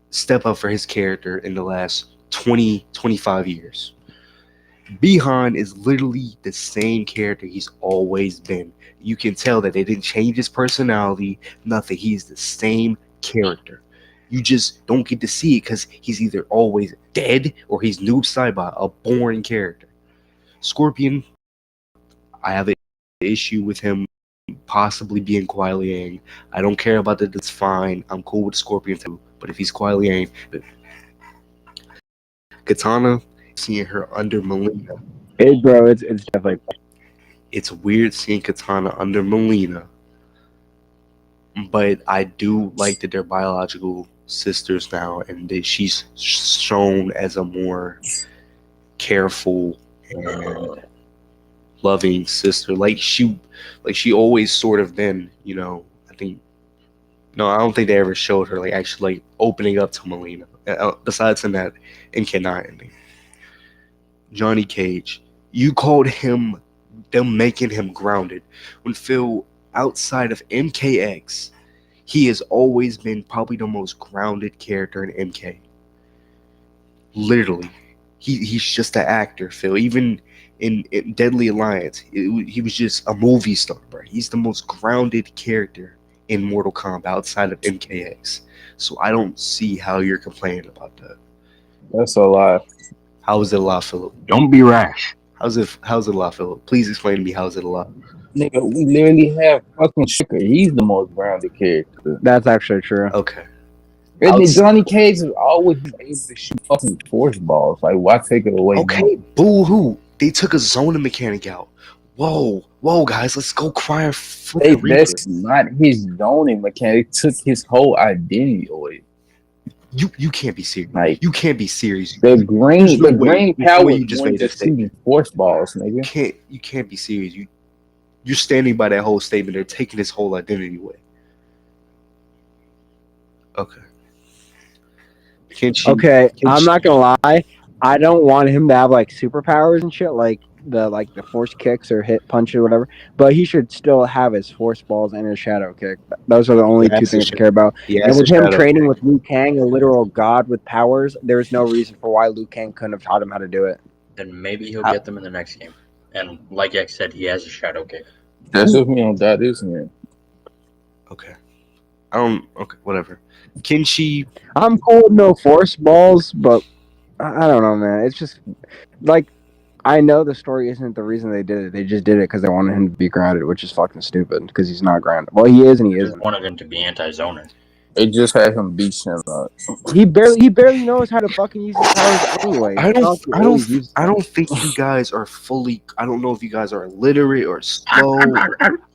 step up for his character in the last 20, 25 years. Bihan is literally the same character he's always been. You can tell that they didn't change his personality, nothing. He's the same character. You just don't get to see it because he's either always dead or he's noob Saibot, a boring character. Scorpion, I have an issue with him possibly being Kuai Liang. I don't care about that. That's fine. I'm cool with Scorpion too. But if he's Kuai Liang, Katana, seeing her under Melina. Hey, bro, it's definitely. It's weird seeing Katana under Melina. But I do like that they're biological sisters now, and that she's shown as a more careful and loving sister. Like she always sort of been, you know. I don't think they ever showed her like actually like opening up to Melina. Besides in that NK9 ending. Johnny Cage, you called him them making him grounded when Phil outside of MKX. He has always been probably the most grounded character in MK. Literally. he's just an actor, Phil. Even in Deadly Alliance, he was just a movie star, bro. He's the most grounded character in Mortal Kombat outside of MKX. So I don't see how you're complaining about that. That's a lie. How is it a lot, Philip? Don't be rash. How's it a lot, Philip? Please explain to me how is it a lot. Nigga, we literally have fucking Stricker. He's the most grounded character. That's actually true. Okay. And then Johnny Cage is always able to shoot fucking force balls. Like, why take it away? Okay, boo hoo. They took a zoning mechanic out. Whoa, guys, let's go cry Hey, freaking Reaper. that's not his zoning mechanic. It took his whole identity away. You can't be serious. Like, You can't be serious. the green There's no way- green there's no power way you you just just made that statement. shooting force balls, nigga. You can't be serious. You're standing by that whole statement. They're taking his whole identity away. Okay. Okay, I'm not gonna lie. I don't want him to have like superpowers and shit, like the force kicks or hit punch or whatever. But he should still have his force balls and his shadow kick. Those are the only two things I care about. And with him training with Liu Kang, a literal god with powers, there's no reason for why Liu Kang couldn't have taught him how to do it. Then maybe he'll get them in the next game. And like X said, he has a shadow kick. That's with me on that, isn't it? Okay. Okay, whatever. Kenshi. I'm cool with no force balls, but I don't know, man. It's just like I know the story isn't the reason they did it. They just did it because they wanted him to be grounded, which is fucking stupid because he's not grounded. Well, he is and he They just isn't. wanted him to be anti-zoner. It just had him beat him up. He barely knows how to fucking use his powers anyway. I don't think you guys are fully. I don't know if you guys are illiterate or slow.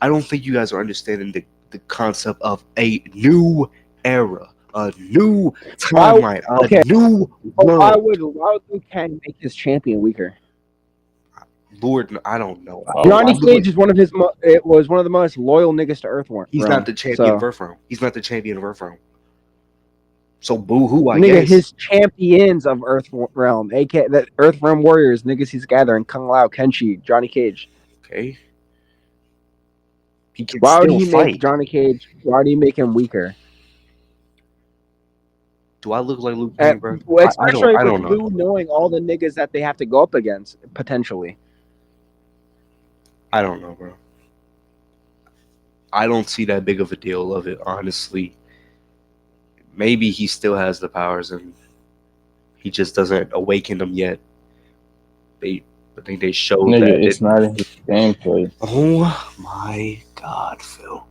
I don't think you guys are understanding the concept of a new era, a new timeline, a new world. Why would Liu Kang make his champion weaker? Lord, I don't know. Johnny Cage is one of the most loyal niggas to Earthrealm. He's not the champion of Earthrealm. He's not the champion of Earthrealm. So boo hoo, I guess. His champions of Earthrealm, aka the Earthrealm warriors, niggas he's gathering, Kung Lao, Kenshi, Johnny Cage. Okay. Why would he make Johnny Cage? Why would he make him weaker? Do I look like Luke Kang, bro? Well, especially with Liu knowing all the niggas that they have to go up against, potentially. I don't know, bro. I don't see that big of a deal of it, honestly. Maybe he still has the powers and he just doesn't awaken them yet. I think they showed that it's not in his gameplay. Oh my god, Phil.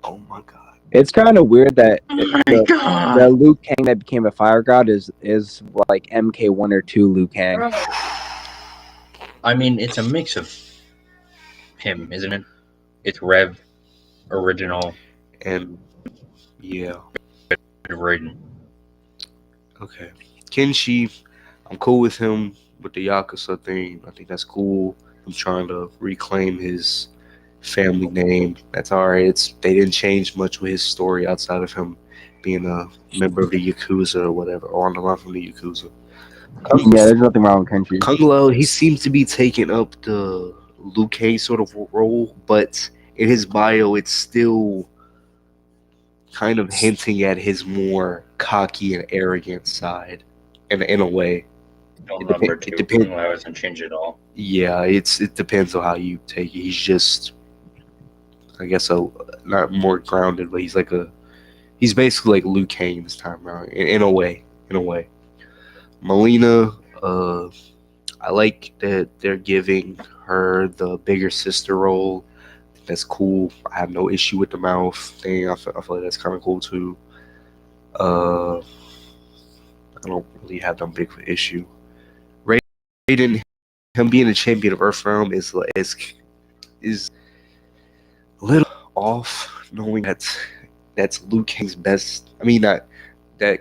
Oh my god. It's kind of weird that the Liu Kang that became a fire god is like MK1 or 2 Liu Kang. I mean, it's a mix of him, isn't it? It's Rev, original, and yeah, Raiden. Okay, Kenshi, I'm cool with him with the Yakuza thing. I think that's cool. I'm trying to reclaim his family name. That's alright. They didn't change much with his story outside of him being a member of the Yakuza or whatever, or on the run from the Yakuza. Yeah, there's nothing wrong with Kenshi. Kung Lao, he seems to be taking up the Liu Kang sort of role, but in his bio, it's still kind of hinting at his more cocky and arrogant side, in a way. Don't remember too. Kung Lao hasn't changed at all. Yeah, it depends on how you take it. He's just, I guess, not more grounded, but he's basically like Liu Kang this time around, in a way. Melina, I like that they're giving her the bigger sister role. That's cool. I have no issue with the mouth thing. I feel like that's kind of cool too. I don't really have that big of an issue. Raiden, him being the champion of Earthrealm is a little off, knowing that's Liu Kang's best. I mean, that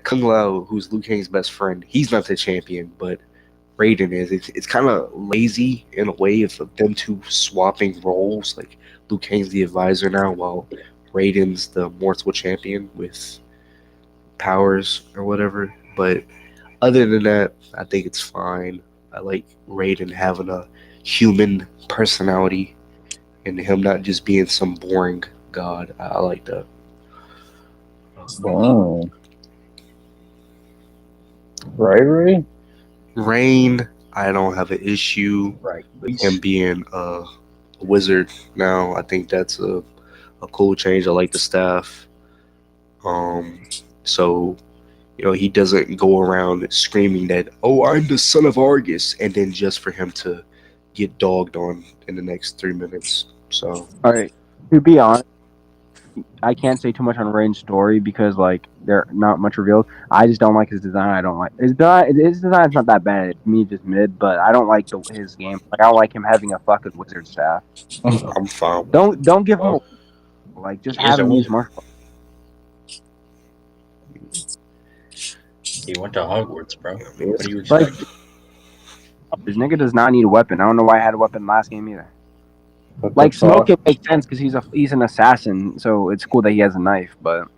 Kung Lao, who's Liu Kang's best friend, he's not the champion, but Raiden is. It's kind of lazy in a way of them two swapping roles. Like Liu Kang's the advisor now, while Raiden's the mortal champion with powers or whatever. But other than that, I think it's fine. I like Raiden having a human personality and him not just being some boring god. I like that. Oh. Right? Rain, I don't have an issue Right. with him being a wizard now. I think that's a cool change. I like the staff. So he doesn't go around screaming that, "Oh, I'm the son of Argus," and then just for him to get dogged on in the next 3 minutes. So, All right. To be honest, I can't say too much on Rain's story because like they're not much revealed. I just don't like his design. I don't like his design. His design's not that bad. To me, just mid. But I don't like his game. Like I don't like him having a fucking wizard staff. I'm fine. Don't give him like just He is have a him use wizard. martial. He went to Hogwarts, bro. I mean, What do you Like expect? this nigga does not need a weapon. I don't know why I had a weapon last game either. But Like the Smoke, talk- it makes sense because he's an assassin, so it's cool that he has a knife. But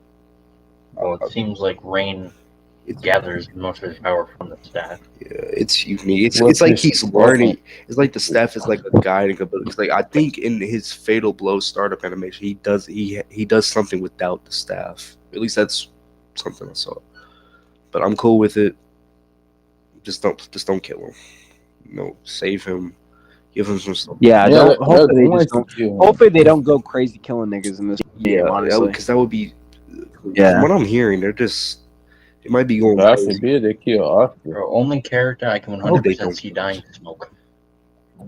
Oh, it seems like Rain gathers most of his power from the staff. Yeah, it's unique. It's What's like this he's weapon? learning. It's like the staff is like a guiding ability. It's like I think in his Fatal Blow startup animation, he does something without the staff. At least that's something I saw. But I'm cool with it. Just don't kill him. Save him. Give him some stuff. yeah, Yeah, hopefully that- they just don't. Hopefully they don't go crazy killing niggas in this game. Honestly, because that would be. Yeah. From what I'm hearing, they might be going God crazy. forbid they kill Oscar. Bro, only character I can No, they 100% don't. see dying is Smoke.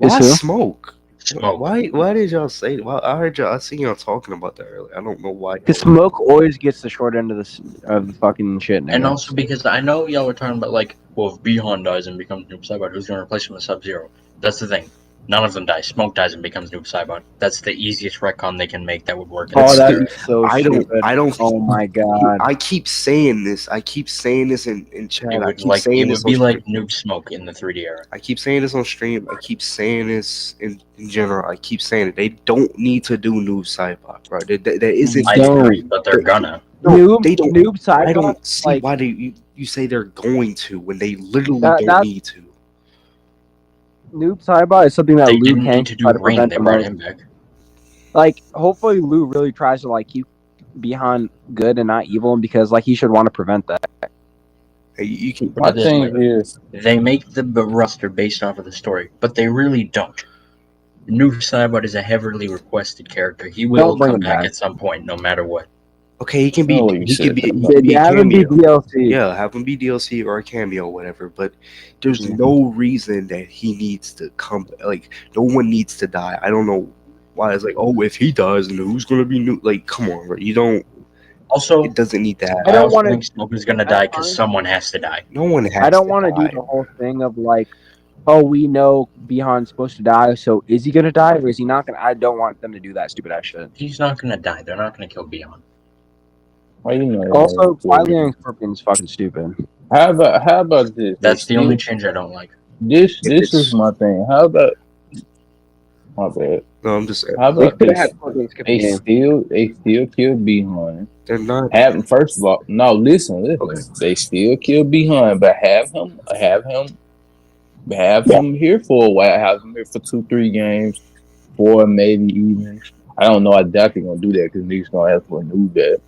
Is Why who? Smoke? Smoke. Why did y'all say? Well, I seen y'all talking about that earlier. I don't know why. Because Smoke always gets the short end of the fucking shit. Nigga. And also because I know y'all were talking about like, well, if Bihan dies and becomes Noob Saibot, who's going to replace him with Sub-Zero? That's the thing. None of them die. Smoke dies and becomes Noob Saibot. That's the easiest retcon they can make that would work. Oh, That's that'd be so I stupid. don't. Oh my god. I keep saying this. I keep saying this in chat. It I would keep saying it this would be on like stream. Noob Smoke in the 3D era. I keep saying this on stream. I keep saying this in general. I keep saying it. They don't need to do Noob Saibot, bro. There isn't. I Don't. agree, but they're gonna. No, Noob, they don't. Noob Saibot. I don't see like, why you say they're going to when they literally That- don't that's- need to. Noob Saibot is something that They Liu didn't Kang need to do try to Rain. prevent They the brought most. him back. Like, hopefully Liu really tries to like keep Bihan good and not evil, because like he should want to prevent that. Hey, you can. My Put it this thing way. is, They make the roster based off of the story, but they really don't. Noob Saibot is a heavily requested character. He will Don't bring come him back back. at some point, no matter what. Okay, he can be. Oh, you He said can be. that. He can be Have him be cameo. DLC. Yeah, have him be DLC or a cameo, whatever. But there's no reason that he needs to come. Like, no one needs to die. I don't know why. It's like, oh, if he dies, then who's gonna be new? Like, come on, bro. You don't. Also, It doesn't need that. I I don't also wanna- think Smoke is gonna die because someone has to die. No one has. I don't want to do the whole thing of like, oh, we know Bihan's supposed to die, so is he gonna die or is he not gonna? I don't want them to do that stupid ass shit. He's not gonna die. They're not gonna kill Beyond. why you know? Also, Twilight and Scorpion's fucking stupid. How about this? That's They the only still- change I don't like. This It's- is my thing. How about? My bad. No, I'm just saying. How They about could have this? had Scorpion skip the They game. still kill Behind. They're not. Have first of all, no. Listen. Okay. They still kill Behind, but have him here for a while. Have him here for 2-3 games, 4 maybe even. I don't know. I doubt they're gonna do that because niggas gonna ask for a new bet.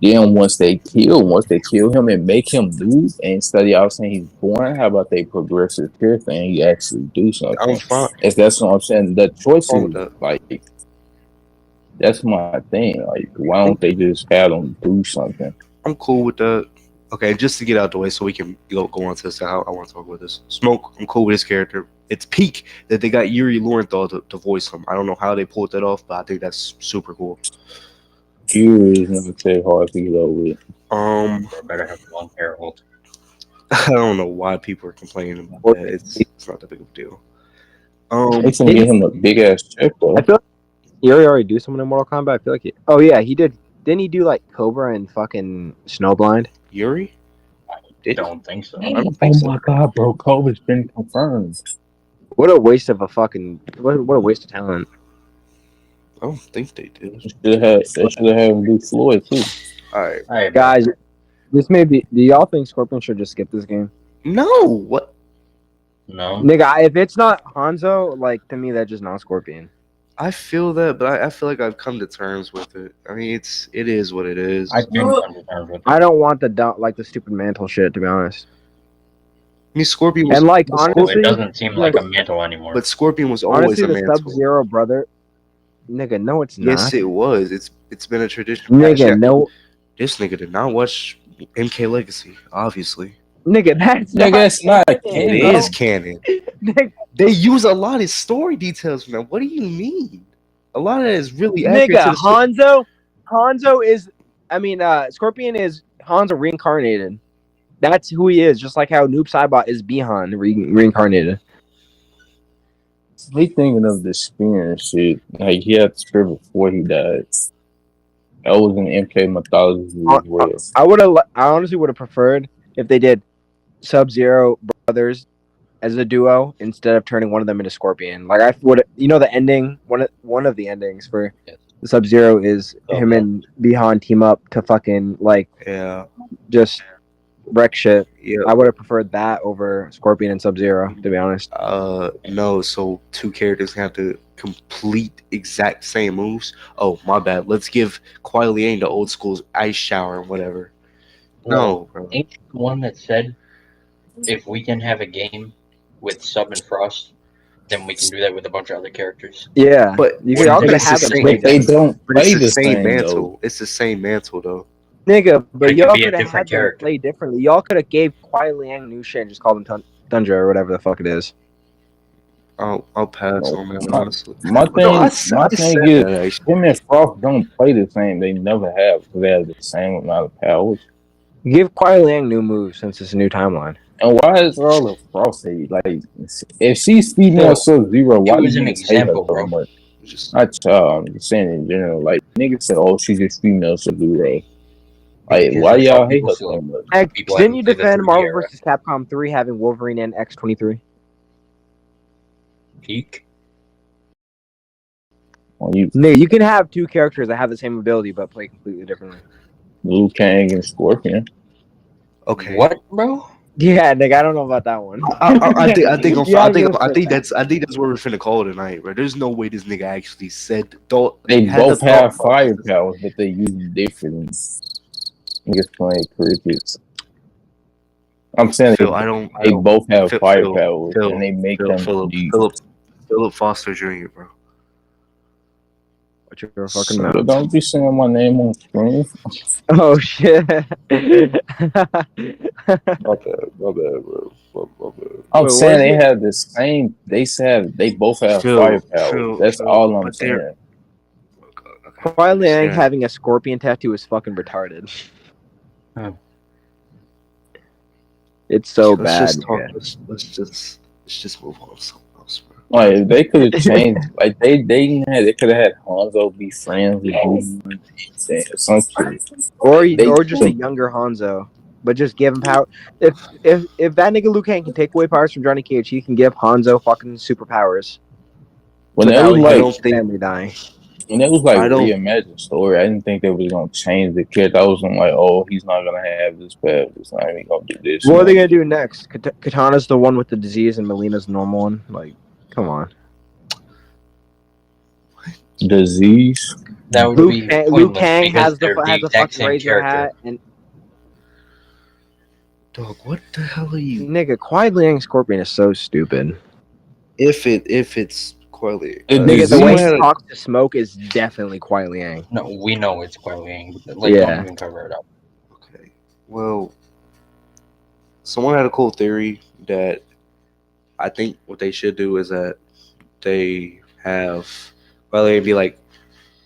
Then once they kill him and make him lose, and instead of y'all saying he's boring, how about they progress his character and he actually do something? I'm fine. If that's what I'm saying, the choice Fine is with that. like that's my thing. Like, why don't they just have him do something? I'm cool with that. Okay, just to get out the way so we can go on to this. I want to talk about this. Smoke, I'm cool with his character. It's peak that they got Yuri Lowenthal to voice him. I don't know how they pulled that off, but I think that's super cool. Fury is gonna take hard to get over with. Or better have long hair hold. I don't know why people are complaining about that. It's not that big of a deal. They can get him a big ass check though. I feel like he already do someone in Mortal Kombat. I feel like oh yeah, he did. Didn't he do like Cobra and fucking Snowblind? Yuri? I don't think so. I don't think so. my god, bro, COVID's been confirmed. What a waste of a fucking what a waste of talent. I don't think they did. They should have had him do Floyd too. All right. All right, Guys, this may be. Do y'all think Scorpion should just skip this game? No. What? No. Nigga, if it's not Hanzo, like to me that's just not Scorpion. I feel that, but I feel like I've come to terms with it. I mean, it is what it is. I do come to terms with it. I don't want the stupid mantle shit, to be honest. mean, Scorpion was, And like but So honestly, it doesn't seem like like, a mantle anymore. but Scorpion was always honestly, a the mantle. Sub-Zero brother, nigga, no, it's Yes, not. it was. It's been a tradition. Nigga, no, This nigga did not watch MK Legacy, obviously. nigga, that's Nigga, that's not It canon. is canon. Nigga, They use a lot of story details from that. What do you mean? A lot of that is really accurate to nigga, the story. Hanzo is, I mean, Scorpion is Hanzo reincarnated. That's who he is, just like how Noob Saibot is Bihan reincarnated. He thinking of the spear and shit. Like he had the spear before he died. That was in MK mythology as well. I honestly would have preferred if they did Sub-Zero brothers as a duo instead of turning one of them into Scorpion. Like I would, the ending, one of the endings for Sub-Zero is him and Bihan team up to fucking like just wreck shit. Yeah. I would have preferred that over Scorpion and Sub-Zero, to be honest. No, so two characters have to complete exact same moves. Oh, my bad. Let's give Kuai Liang the old school's ice shower and whatever. No, bro. Ain't you the one that said if we can have a game with Sub and Frost, then we can do that with a bunch of other characters? Yeah, But y'all could have it's the them same- play They different. don't But it's play the the same same mantle. though. It's the same mantle though. Nigga, but It could y'all be a could have different had them character. play differently. Y'all could have gave Kuai Liang new shit and just called him Tundra or whatever the fuck it is. I'll pass on that, honestly. My thing, No, I my said thing that, is, actually. him and Frost don't play the same. They never have because they have the same amount of powers. Give Kuai Liang new moves since it's a new timeline. And why is all the Frost hate? Like, if she's female Sub-Zero, why It do was an niggas hate her example, so bro. much? Just Not just saying in general. Like, niggas said, oh, she's just female Sub-Zero. Like, Because why that's how y'all hate people her feel. so much? X, People didn't you haven't played the defend 3D Marvel era. vs. Capcom 3 having Wolverine and X-23? Peak. Well, you, No, you can have two characters that have the same ability but play completely differently. Liu Kang and Scorpion. okay. What, bro? Yeah, nigga, I don't know about that one. I think that's that's what we're finna call it tonight, bro. There's no way this nigga actually said don't. They had both the have thought fire process. powers, but they use them differently. Niggas playing crickets. I'm saying Phil, they both have Phil- fire Phil- powers, Phil- and they make Phil- them Philip, deep. Philip Foster Jr., bro. Watch your fucking So mouth. don't be saying my name on screen. Oh shit. My bad, bro. My bad. I'm Wait, saying what they is it? have the same. They both have Phil, fire powers. Phil, That's Phil, all I'm but they're- saying. Okay. Kuai Liang Yeah. having a scorpion tattoo is fucking retarded. Huh. It's so Let's bad. just talk. Yeah. Let's just move on to something else, bro. Like they could have changed. Like they could have had Hanzo be friends with you or some shit. Or just a younger Hanzo, but just give him power. If that nigga Liu Kang can take away powers from Johnny Cage, he can give Hanzo fucking superpowers. When Without it was I like don't think- family dying. when it was like I don't- reimagined story, I didn't think they was gonna change the kid. I was like, oh, he's not gonna have this power. He's not even gonna do this. What are they gonna do next? Katana's the one with the disease, and Melina's the normal one. Like, come on. Disease. That would Liu be Kang pointless has because the they're has a exact fucking same razor character. hat, and Dog, what the hell are you? nigga, Kuai Liang Scorpion is so stupid. If it's Kuai The Nigga, the Disease way had he a- talks to Smoke is definitely Kuai Liang. No, we know it's Kuai Liang. Like, Yeah. don't even cover it up. Okay. Well, someone had a cool theory that I think what they should do is that they have, well, they'd be like,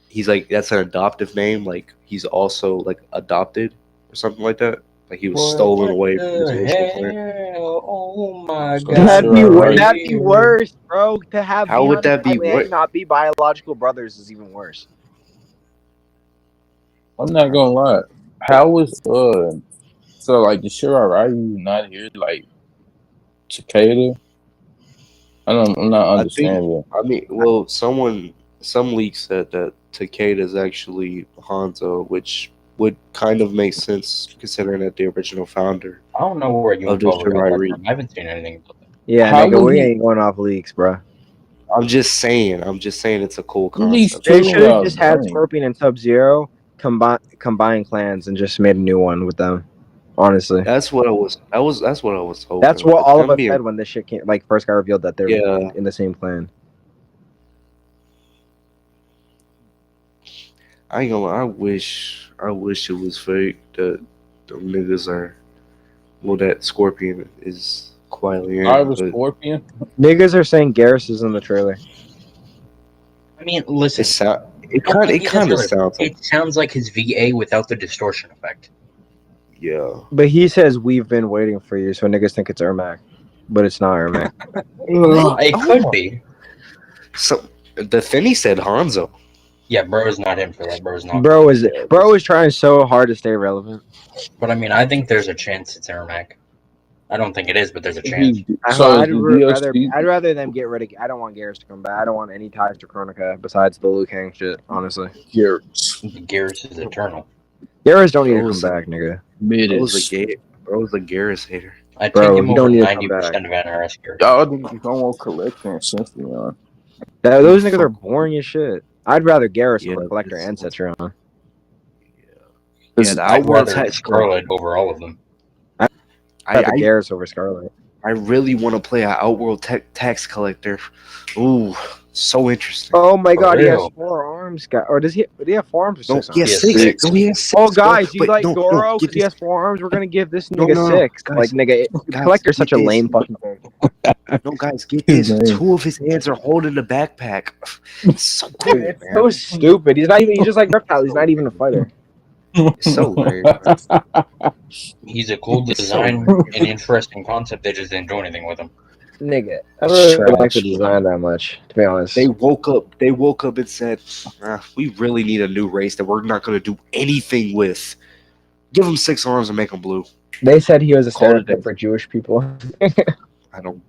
he's like, that's an adoptive name. Like, he's also like adopted or something like that. Like, he was stolen away from his original parent. Oh my So- god. That'd be worse, bro. To have How would Bihan that and be Kuai Liang wor- not be biological brothers is even worse. I'm not gonna lie. How was so like the Shirai Ryu not here like Takeda? I'm not I understanding. I mean, well, some leaks said that Takeda is actually Hanzo, which would kind of make sense considering that the original founder. I don't know where you Of the got that Shirai from. I haven't seen anything about that. Yeah, How nigga, would we he- ain't going off leaks, bro. I'm just saying it's a cool Least concept. They Two should have out just had brain. Scorpion and Sub-Zero combine clans and just made a new one with them. Honestly, That's what I was. That's what I was hoping. that's what But all of them us being- said when this shit came. Like first got revealed that they're Yeah. in the same clan. I ain't gonna lie, I wish it was fake that the niggas are well that Scorpion is quietly in, I was but Scorpion. Niggas are saying Garrus is in the trailer. I mean, listen. it don't kind mind it me this kind of early. sounds like It sounds like his VA without the distortion effect. yeah. But he says we've been waiting for you, so niggas think it's Ermac, but it's not Ermac. It could Oh. be. So the Finny said Hanzo. Yeah, bro is not in for that. Bro is not. bro is trying so hard to stay relevant. But I mean, I think there's a chance it's Ermac. I don't think it is, but there's a chance. So I'd is the rather DLC? I'd rather them get rid of. I don't want Garrus to come back. I don't want any ties to Chronica besides the Liu Kang shit. Honestly, Garrus. Garrus is eternal. Garrus don't need to Bro come was- back, nigga. Bro's Midis. a Garrus hater. I Bro, take him you over don't need to come 90% of NRS characters. Y'all niggas don't want collection and Symphony on. Those niggas Fuck. are boring as shit. I'd rather Garrus Yeah, over Collector this- and Cetron. Yeah, the I'd outward rather text. Scarlet over all of them. I'd rather I Garrus over Scarlet. really want to play an Outworld tax collector. Ooh, so interesting. Oh my For god, he has real. 4 arms, guy. Or does he? Did he have 4 arms or No, 6 he arms? has He has 6. six. No, he has 6. Oh, guys, you But like no, Goro get because he this- has 4 arms? We're gonna give this No, nigga no, 6. guys. Like, nigga, Guys, Collector's such a get this. lame fucking character. No, guys, get His this. name. 2 of his hands are holding the backpack. It's so cool, Dude, it's man. so stupid. He's not even. He's just like Reptile. He's not even a fighter. It's so lame. Man. He's a cool It's so design lame. and interesting concept. They just didn't do anything with him. Nigga, I It's don't really like trash. the design that much, to be honest. They woke up and said, we really need a new race that we're not going to do anything with. Give him 6 arms and make them blue. They said he was a Call it stereotype a- for Jewish people. I don't.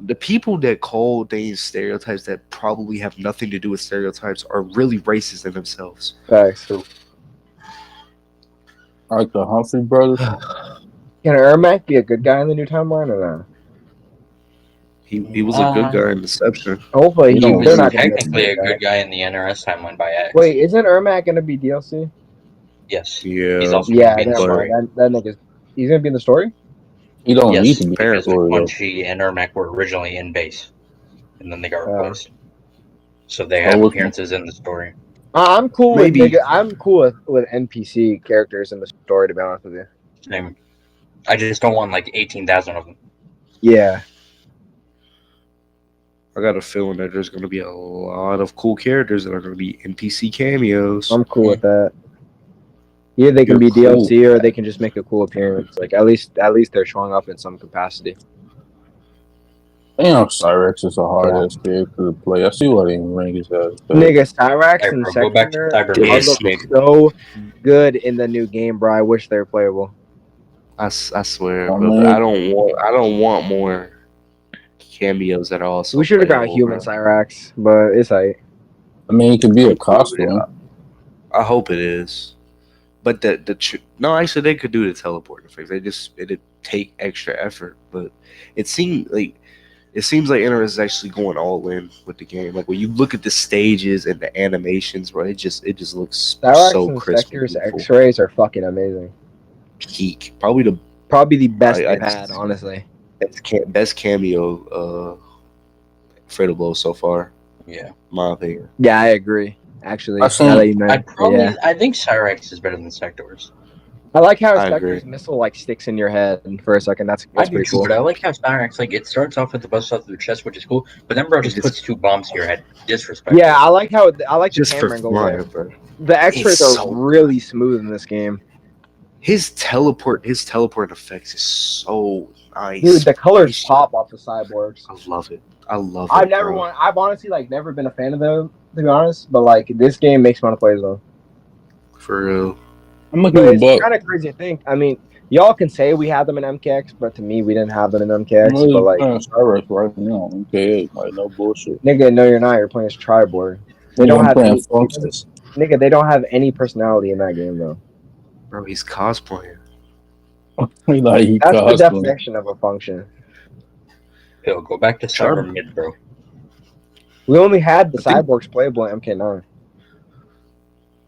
The people that call things stereotypes that probably have nothing to do with stereotypes are really racist in themselves. Facts. Like the Humphrey brothers. Can Ermac be a good guy in the new timeline or not? He was a good guy in Deception. Hopefully, He He was they're was not gonna be technically a good guy in the NRS timeline by X. Wait, isn't Ermac gonna be DLC? Yes. Yeah. He's also Yeah, gonna be in the never story. mind. That nigga's. He's gonna be in the story. He don't need Yes, to be because story, though. Punchy and Ermac were originally in base, and then they got Oh. replaced. So they have okay. appearances in the story. I'm cool Maybe. with I'm cool with NPC characters in the story. To be honest with you. Same. I just don't want like 18,000 of them. Yeah. I got a feeling that there's going to be a lot of cool characters that are going to be NPC cameos. I'm cool with that. Either they can You're be cool DLC or they can just make a cool appearance. Like at least they're showing up in some capacity. Damn, Cyrex is a hard ass character to play. I see why they didn't rank his ass. Nigga, Cyrax Hey, and bro, go back to Seconder Cyber Yes, Mage. man. so good in the new game, bro. I wish they were playable. I swear, Oh, but man. I don't want more cameos that are also. We should have got playable, human bro. Cyrax, but it's like I mean, it could be a I'm cool with costume. I hope it is, but no, actually they could do the teleport effect. It'd take extra effort, but it seems like NRS is actually going all in with the game. Like when you look at the stages and the animations, bro, it just looks Cyrax so and crisp. Sector's and beautiful. X-rays are fucking amazing. Peak, probably the Probably the best I they've had, honestly. best cameo Fredo Blow so far, Yeah. in my opinion. Yeah, I agree. Actually, I seen- now that you mention it, yeah. I think Cyrex is better than Sectors. I like how I Sector's agree. missile like sticks in your head for a second. That's I do pretty too, cool. but I like how Cyrex, like, it starts off with the buzz off to the chest, which is cool, but then bro just It just- puts 2 bombs to your head. Disrespect. Yeah, I like the Just for camera angle. fun, bro. The X-rays It's are so really smooth in this game. His teleport effects is so nice. Dude, the colors pop off the cyborgs. I love it. Bro. I've honestly like never been a fan of them, to be honest. But like this game makes me want to play them. For real. I'm gonna But give a it's buck. kind of crazy to think. I mean, y'all can say we had them in MKX, but to me, we didn't have them in MKX. I'm But like, playing Cyrex right now. Okay, like no bullshit. nigga, no, you're not. You're playing as Triborg. They Yeah, don't I'm have playing any, functions. nigga. They don't have any personality in that game though. Bro, he's cosplaying. He like he That's the costume. definition of a function. Yo, go back to Charm. Cyber Mid, bro. We only had the I think- cyborgs playable in MK9.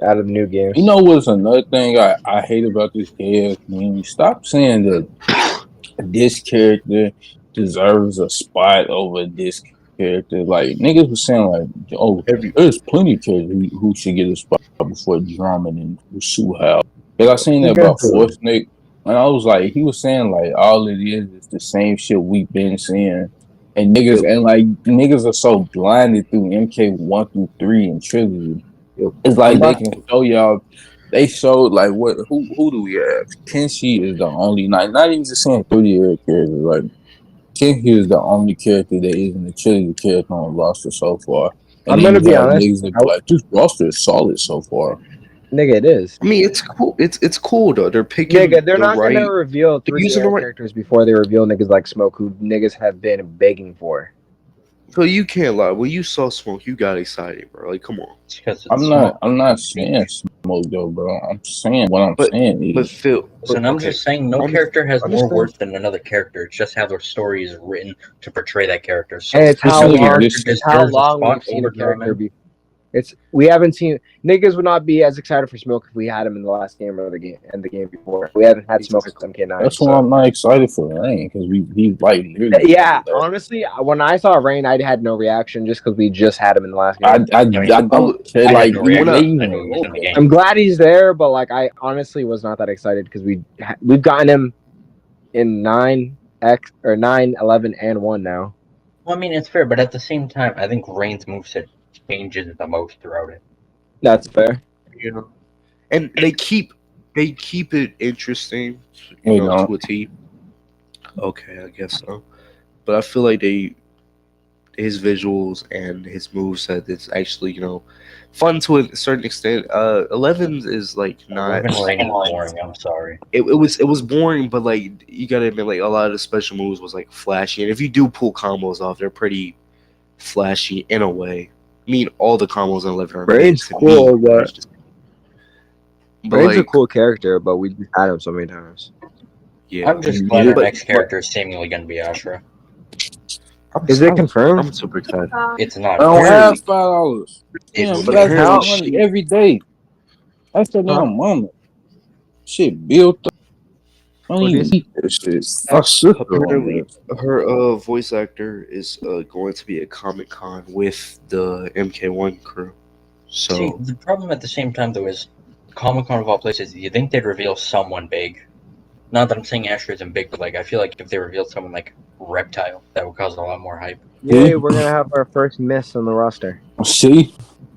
out of the new games. You know what's another thing I hate about this chaos community? Stop saying that this character deserves a spot over this character. Like niggas was saying like, oh, there's plenty of characters who should get a spot before Drummond and Suhal. Cause I seen that about Force Snake, and I was like, he was saying like all it is the same shit we've been seeing. And niggas are so blinded through MK1 through 3 and Trilogy. It's like they can show y'all. They showed like what? Who do we have? Kenshi is the only not even just saying 30-year character. Like Kenshi is the only character that isn't a Trilogy character on the roster so far. And I'm gonna be honest. Niggas that be like, this roster is solid so far. Nigga, it is. I mean, it's cool. It's cool though. They're picking. Nigga, they're not right, gonna reveal 3 characters before they reveal niggas like Smoke, who niggas have been begging for. So you can't lie. When you saw Smoke, you got excited, bro. Like, come on. I'm not saying Smoke though, bro. I'm saying what I'm saying is. But Phil, Listen, I'm just saying no character has more worth than another character. It's just how their story is written to portray that character. So and it's how long we've seen the character be. We haven't seen niggas would not be as excited for Smoke if we had him in the last game or the game before. We haven't had Smoke since MK9. That's why I'm not excited for Rain because he's like yeah. Honestly, when I saw Rain, I had no reaction just because we just had him in the last game. I don't care. Like I'm glad he's there, but like I honestly was not that excited because we've gotten him in 9X or 9, 11, and 1 now. Well, I mean it's fair, but at the same time, I think Rain's moveset changes the most throughout it. That's fair. You know, and they keep it interesting, to a T. Okay, I guess so. But I feel like his visuals and his moveset is actually, fun to a certain extent. 11 is like not. 11 Rain is boring. I'm sorry. It was boring, but like you gotta admit, like a lot of the special moves was like flashy, and if you do pull combos off, they're pretty flashy in a way. I mean, all the combos in 11 are Rain's cool, but Rain's like, a cool character, but we just had him so many times. Yeah, I'm just glad our next character is seemingly going to be Ashra. Is it confirmed? I'm super excited. It's not. I don't have $5. Damn, but that's how money every day. That's the damn moment. Shit built up. I don't even eat this shit. Apparently, her voice actor is going to be at Comic-Con with the MK1 crew. So see, the problem at the same time though is Comic-Con of all places. You think they'd reveal someone big? Not that I'm saying Ashra isn't big, but like I feel like if they revealed someone like Reptile, that would cause a lot more hype. Yeah, we're gonna have our first miss on the roster. See,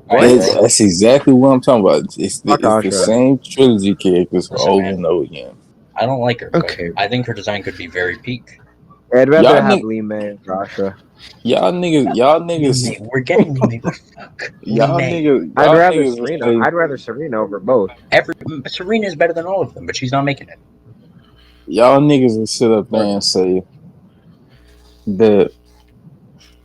that's exactly what I'm talking about. It's the same trilogy characters over and over again. I don't like her. Okay, I think her design could be very peak. I'd rather have Lee May and Ashra. Y'all niggas. We're getting Lee May. Fuck. Y'all niggas. I'd rather Serena over both. Serena is better than all of them, but she's not making it. Y'all niggas will sit up there and say that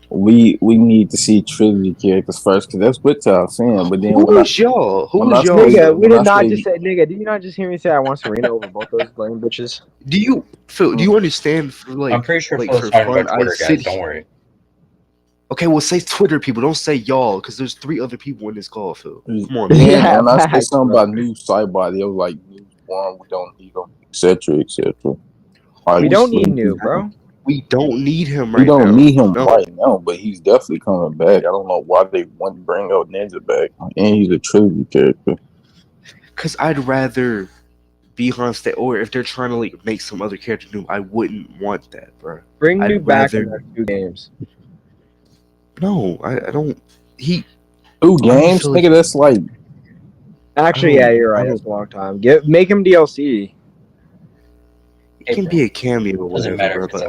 we need to see trilogy characters first because that's what y'all saying. But then who is y'all? Nigga, we did not just say nigga. Did you not just hear me say I want Serena over both those blame bitches? Do you understand? Like, I'm pretty sure like for fun, Twitter guys. Don't worry. Okay, well, say Twitter people. Don't say y'all, because there's 3 other people in this call, Phil. Come on, man. Yeah, and I said something about new sidebody. I was like, new one, we don't need them, etc., etc. We don't need new, bro. We don't need him right now. We don't need him right now, but he's definitely coming back. I don't know why they want to bring out Ninja back, and he's a trilogy character. Because I'd rather be on stage, or if they're trying to like make some other character new, I wouldn't want that, bro. Bring new back in the 2 games. No, I don't. 2 games, nigga. That's like. Actually, yeah, you're right. That's a long time. Make him DLC. It can be a cameo, doesn't matter, but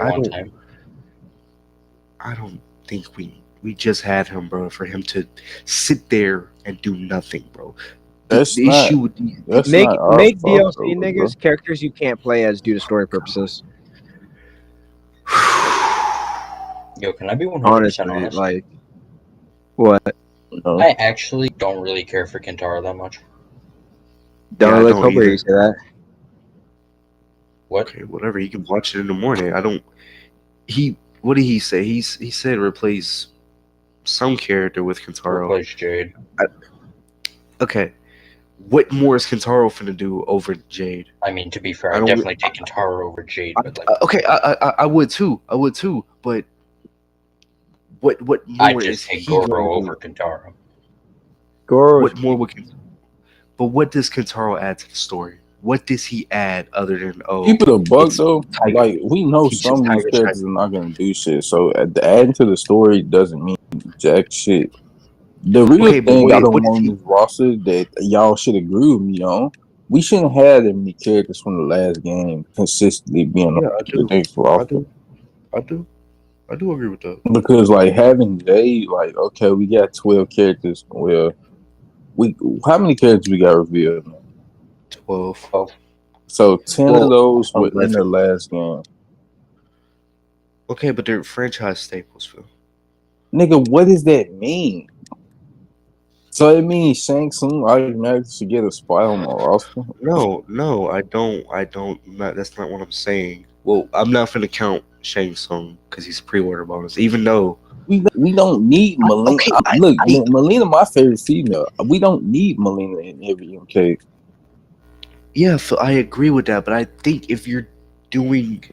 I don't think we just had him, bro, for him to sit there and do nothing, bro. That's the issue with make DLC niggas characters you can't play as due to story purposes. Yo, can I be 100% honest? Like, what? I actually don't really care for Kintaro that much. Don't really hope you say that. What? Okay, whatever. He can watch it in the morning. I don't. What did he say? He said replace some character with Kintaro. Replace Jade. Okay, What more is Kentaro finna do over Jade? I mean, to be fair, I I don't definitely take Kentaro over Jade, but like, Okay, I would too. I would too. But what I'd more just is take he going Goro to over do? Kentaro. Goro. What more would? But what does Kentaro add to the story? What does he add other than Keep it a buck it's though. Tiger, Like we know teaches some of these Tiger characters Stripe? are not gonna do shit. So adding to the story doesn't mean jack shit. The real Okay, but thing I don't what does want in he? this roster that y'all should agree with me on, we shouldn't have that many characters from the last game consistently being on Yeah, I the do. next I roster. do. I do. I do agree with that. Because like having Jay, like okay, we got 12 characters. Well, we how many characters we got revealed now? 12. So 10 of Well, those were in the 11. last game. Okay, but they're franchise staples, Phil. Nigga, what does that mean? So it means Shang Tsung automatically should get a spot on my roster? No, I don't. That's not what I'm saying. Well, I'm not gonna count Shang Tsung because he's a pre-order bonus. Even though, We don't need Melina. okay, Look, Melina, my favorite female. We don't need Melina in every MK. yeah, Phil, I agree with that. But I think if you're doing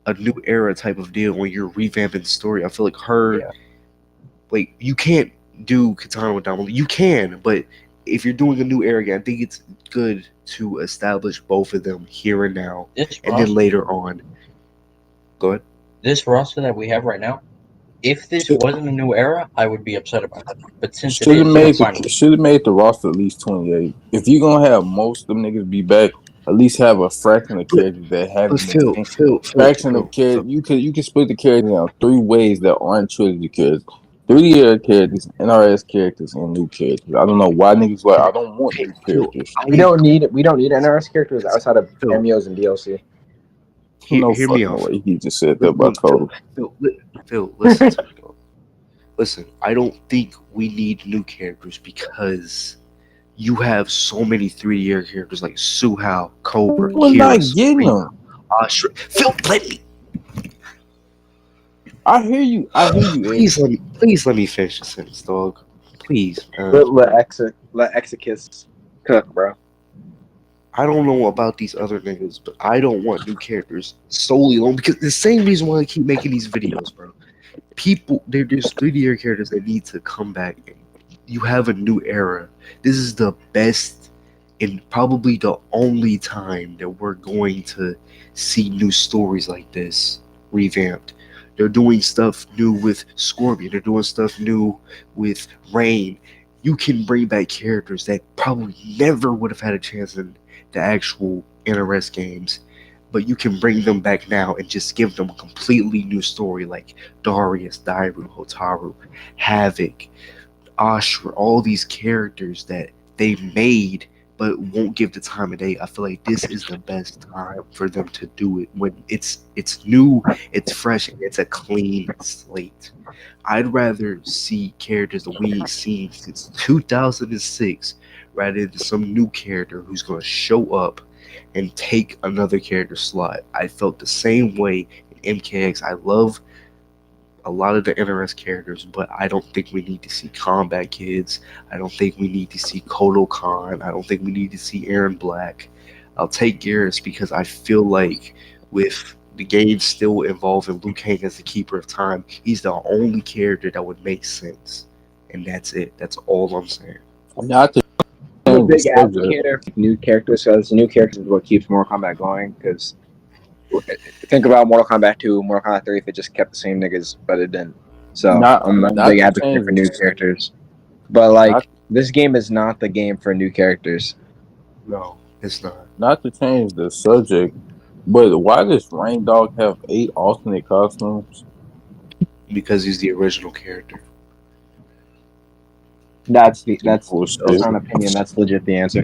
a new era type of deal when you're revamping the story, I feel like like you can't do Katana without Melina. You can, but if you're doing a new era again, I think it's good to establish both of them here and now, This and roster, then later on. Go ahead. this roster that we have right now, if this wasn't a new era, I would be upset about it. But since it Should have is, I'm made fine with it. the roster at least 28. If you're gonna have most of them niggas be back, at least have a fraction of characters that haven't But been seen. Fraction of Phil, characters. You can split the characters down 3 ways that aren't trilogy characters. 3-year characters, NRS characters, and new characters. I don't know why niggas like I don't want new Phil, characters. We don't need NRS characters outside of Phil, cameos and DLC. No hear me fucking out. way. He just said that about Phil, Cole. Phil, listen to me, dog. Listen, I don't think we need new characters because you have so many 3-year characters like Suhao, Cobra, We're Kira, not getting Sabrina, them. Ashra. Phil, let me. I hear you. Please let me finish the sentence, dog. Please, man. Let Exicus cook, bro. I don't know about these other niggas, but I don't want new characters solely alone because the same reason why I keep making these videos, bro. There's 3-year characters that need to come back. And you have a new era. This is the best and probably the only time that we're going to see new stories like this revamped. They're doing stuff new with Scorpion. They're doing stuff new with Rain. You can bring back characters that probably never would have had a chance in the actual NRS games, but you can bring them back now and just give them a completely new story like Darius, Dairu, Hotaru, Havoc, Ashra, all these characters that they made but won't give the time of day. I feel like this is the best time for them to do it when it's new, it's fresh, and it's a clean slate. I'd rather see characters that we ain't seen since 2006 rather than some new character who's going to show up and take another character slot. I felt the same way in MKX. I love a lot of the NRS characters, but I don't think we need to see Combat Kids. I don't think we need to see Kodo Khan. I don't think we need to see Aaron Black. I'll take Garrus because I feel like with the game still involving Liu Kang as the Keeper of Time, he's the only character that would make sense. And that's it. That's all I'm saying. Not to I'm a change the big subject. advocate of new characters because new characters is what keeps Mortal Kombat going. Because think about Mortal Kombat 2, Mortal Kombat 3 if it just kept the same niggas, but it didn't. So I'm a big advocate for new characters. But like this game is not the game for new characters. No, it's not. Not to change the subject, but why does Rain Dog have 8 alternate costumes? Because he's the original character. That's not Bullshit. an opinion. That's legit the answer.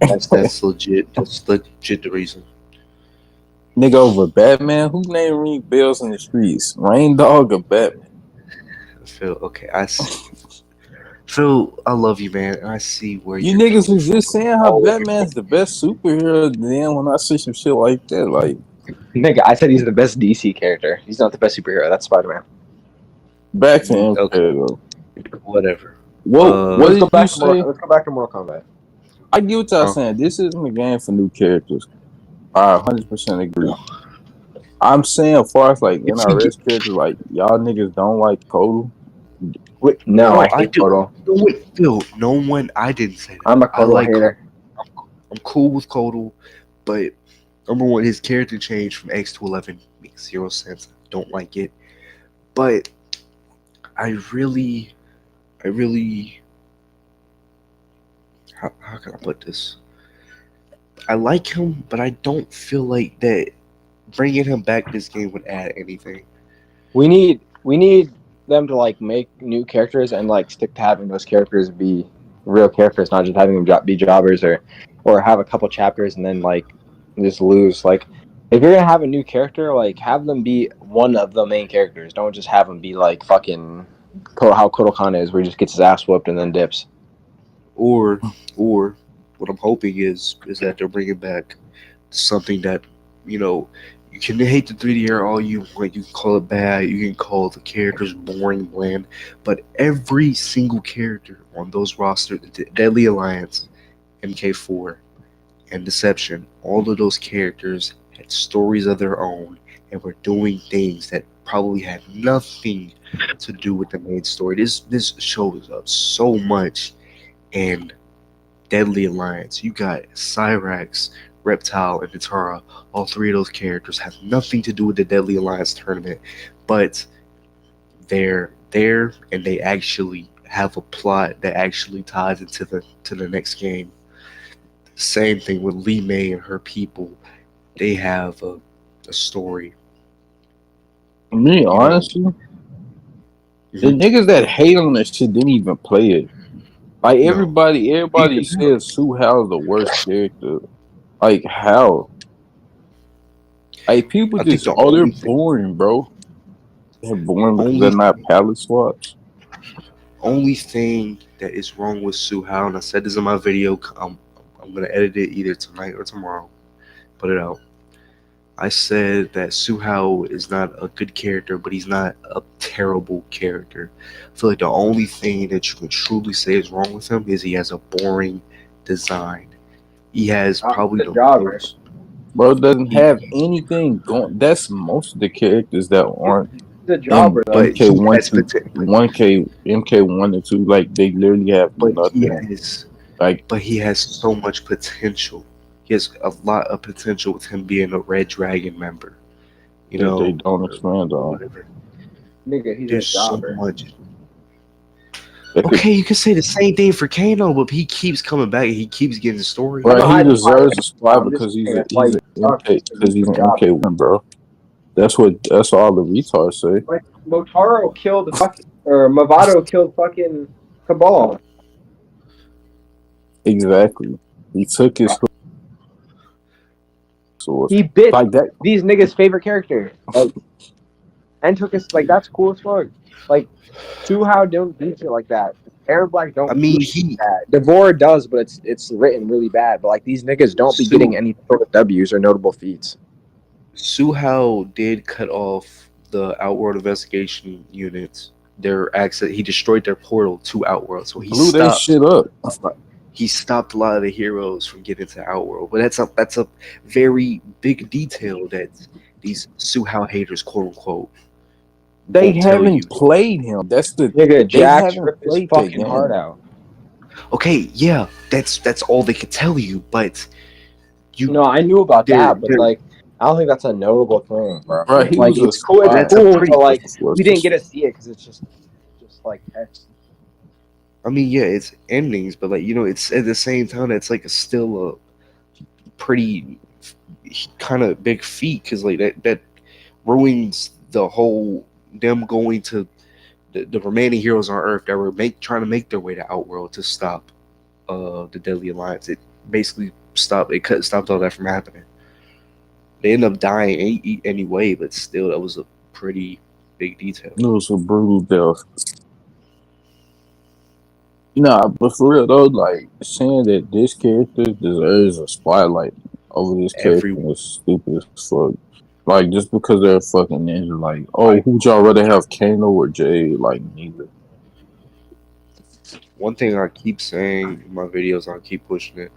That's legit. That's legit the reason. Nigga over Batman? Who named ring bells in the streets? Rain Dog or Batman? Phil, okay, I see. Phil, I love you, man. I see where You niggas was just saying how Batman's the best superhero. Then when I see some shit like that, like Nigga, I said he's the best DC character. He's not the best superhero. That's Spider-Man. back to MK Okay. though. Whatever. What Let's did go you back say? let's go back to Mortal Kombat. I get what y'all Huh? saying. This isn't a game for new characters. I 100% agree. I'm saying, as far as like If we get, NRS characters, like y'all niggas don't like Kodo. Wait, no, no, I I hate do. Kodo. No, wait, Phil. No one. I didn't say that. I'm a I Kodo like. hater. I'm cool with Kodal, but number one, his character change from X to 11 makes zero sense. I don't like it, but I really, how can I put this? I like him, but I don't feel like that bringing him back this game would add anything. We need them to like make new characters and like stick to having those characters be real characters, not just having them be jobbers or have a couple chapters and then like just lose. Like if you're gonna have a new character, like have them be one of the main characters. Don't just have them be like fucking how Kodokan is, where he just gets his ass whooped and then dips. Or, or what I'm hoping is that they're bringing back something that you know. You can hate the 3D era all you want. You can call it bad. You can call the characters boring, bland. But every single character on those rosters, the Deadly Alliance, MK4, and Deception, all of those characters had stories of their own and were doing things that probably had nothing to do with the main story. This shows up so much in Deadly Alliance. You got Cyrax, Reptile, and Natara. All three of those characters have nothing to do with the Deadly Alliance tournament, but they're there and they actually have a plot that actually ties into the next game. Same thing with Lee May and her people. They have a story. Me, You know. honestly, the Mhm. niggas that hate on this shit didn't even play it. Like No. everybody says Sue How's the worst character. Like how? Like people I think just the they're only thing, boring, bro. They're boring because they're only not palette swaps. only thing that is wrong with Suhao, and I said this in my video. I'm gonna edit it either tonight or tomorrow. Put it out. I said that Suhao is not a good character, but he's not a terrible character. I feel like the only thing that you can truly say is wrong with him is he has a boring design. He has probably The the jobber. most. Bro doesn't He, have anything going. That's most of the characters that aren't The in jobber though. but MK he one has to potential. 1K MK1 and 2. Like they literally have But he nothing. has Like but he has so much potential. He has a lot of potential with him being a Red Dragon member. You that they know, don't expand on. whatever. Nigga, he's There's a so jobber. much. They could, Okay, you can say the same thing for Kano, but he keeps coming back and he keeps getting the story. I'm bro, not he hiding behind deserves a spot I'm just because he's saying a that's why he's you an suck, MK because he's he's an a jobber. MK1, bro. That's all the retards say. Like Motaro killed fucking or Movado killed fucking Cabal. Exactly. He took his source. He bit Like that. these niggas' favorite character. Like and took us like that's cool as fuck. Like Suhao don't do shit like that. Aaron Black I don't mean, do shit like that. Devore does, but it's written really bad. But like these niggas don't be getting any sort of W's or notable feats. Suhao did cut off the Outworld investigation units. Their access, he destroyed their portal to Outworld, so Blew that shit up. he stopped a lot of the heroes from getting to Outworld. But that's a very big detail that these Suhao haters, quote unquote, They won't tell haven't you. played him. That's the Nigga, they Jax haven't ripped his played that fucking heart game. out. Okay, yeah, that's all they could tell you. But you, No, I knew about they're, that, but they're, like I don't think that's a notable thing, bro. Bro, he Like was a it's cool, spy. it's That's a cool, pretty- but like was we didn't just- get to see it because it's just like text. I mean, yeah, it's endings, but like it's at the same time, it's like still a pretty kind of big feat because like that ruins the whole them going to the remaining heroes on Earth that were trying to make their way to Outworld to stop the Deadly Alliance. It basically stopped all that from happening. They end up dying anyway, but still, that was a pretty big detail. It was a brutal death. Nah, but for real though, like saying that this character deserves a spotlight over this character Everyone. is stupid as fuck. Like just because they're a fucking ninja, like, oh, who'd y'all rather have, Kano or Jade? Like neither. One thing I keep saying in my videos, I keep pushing it.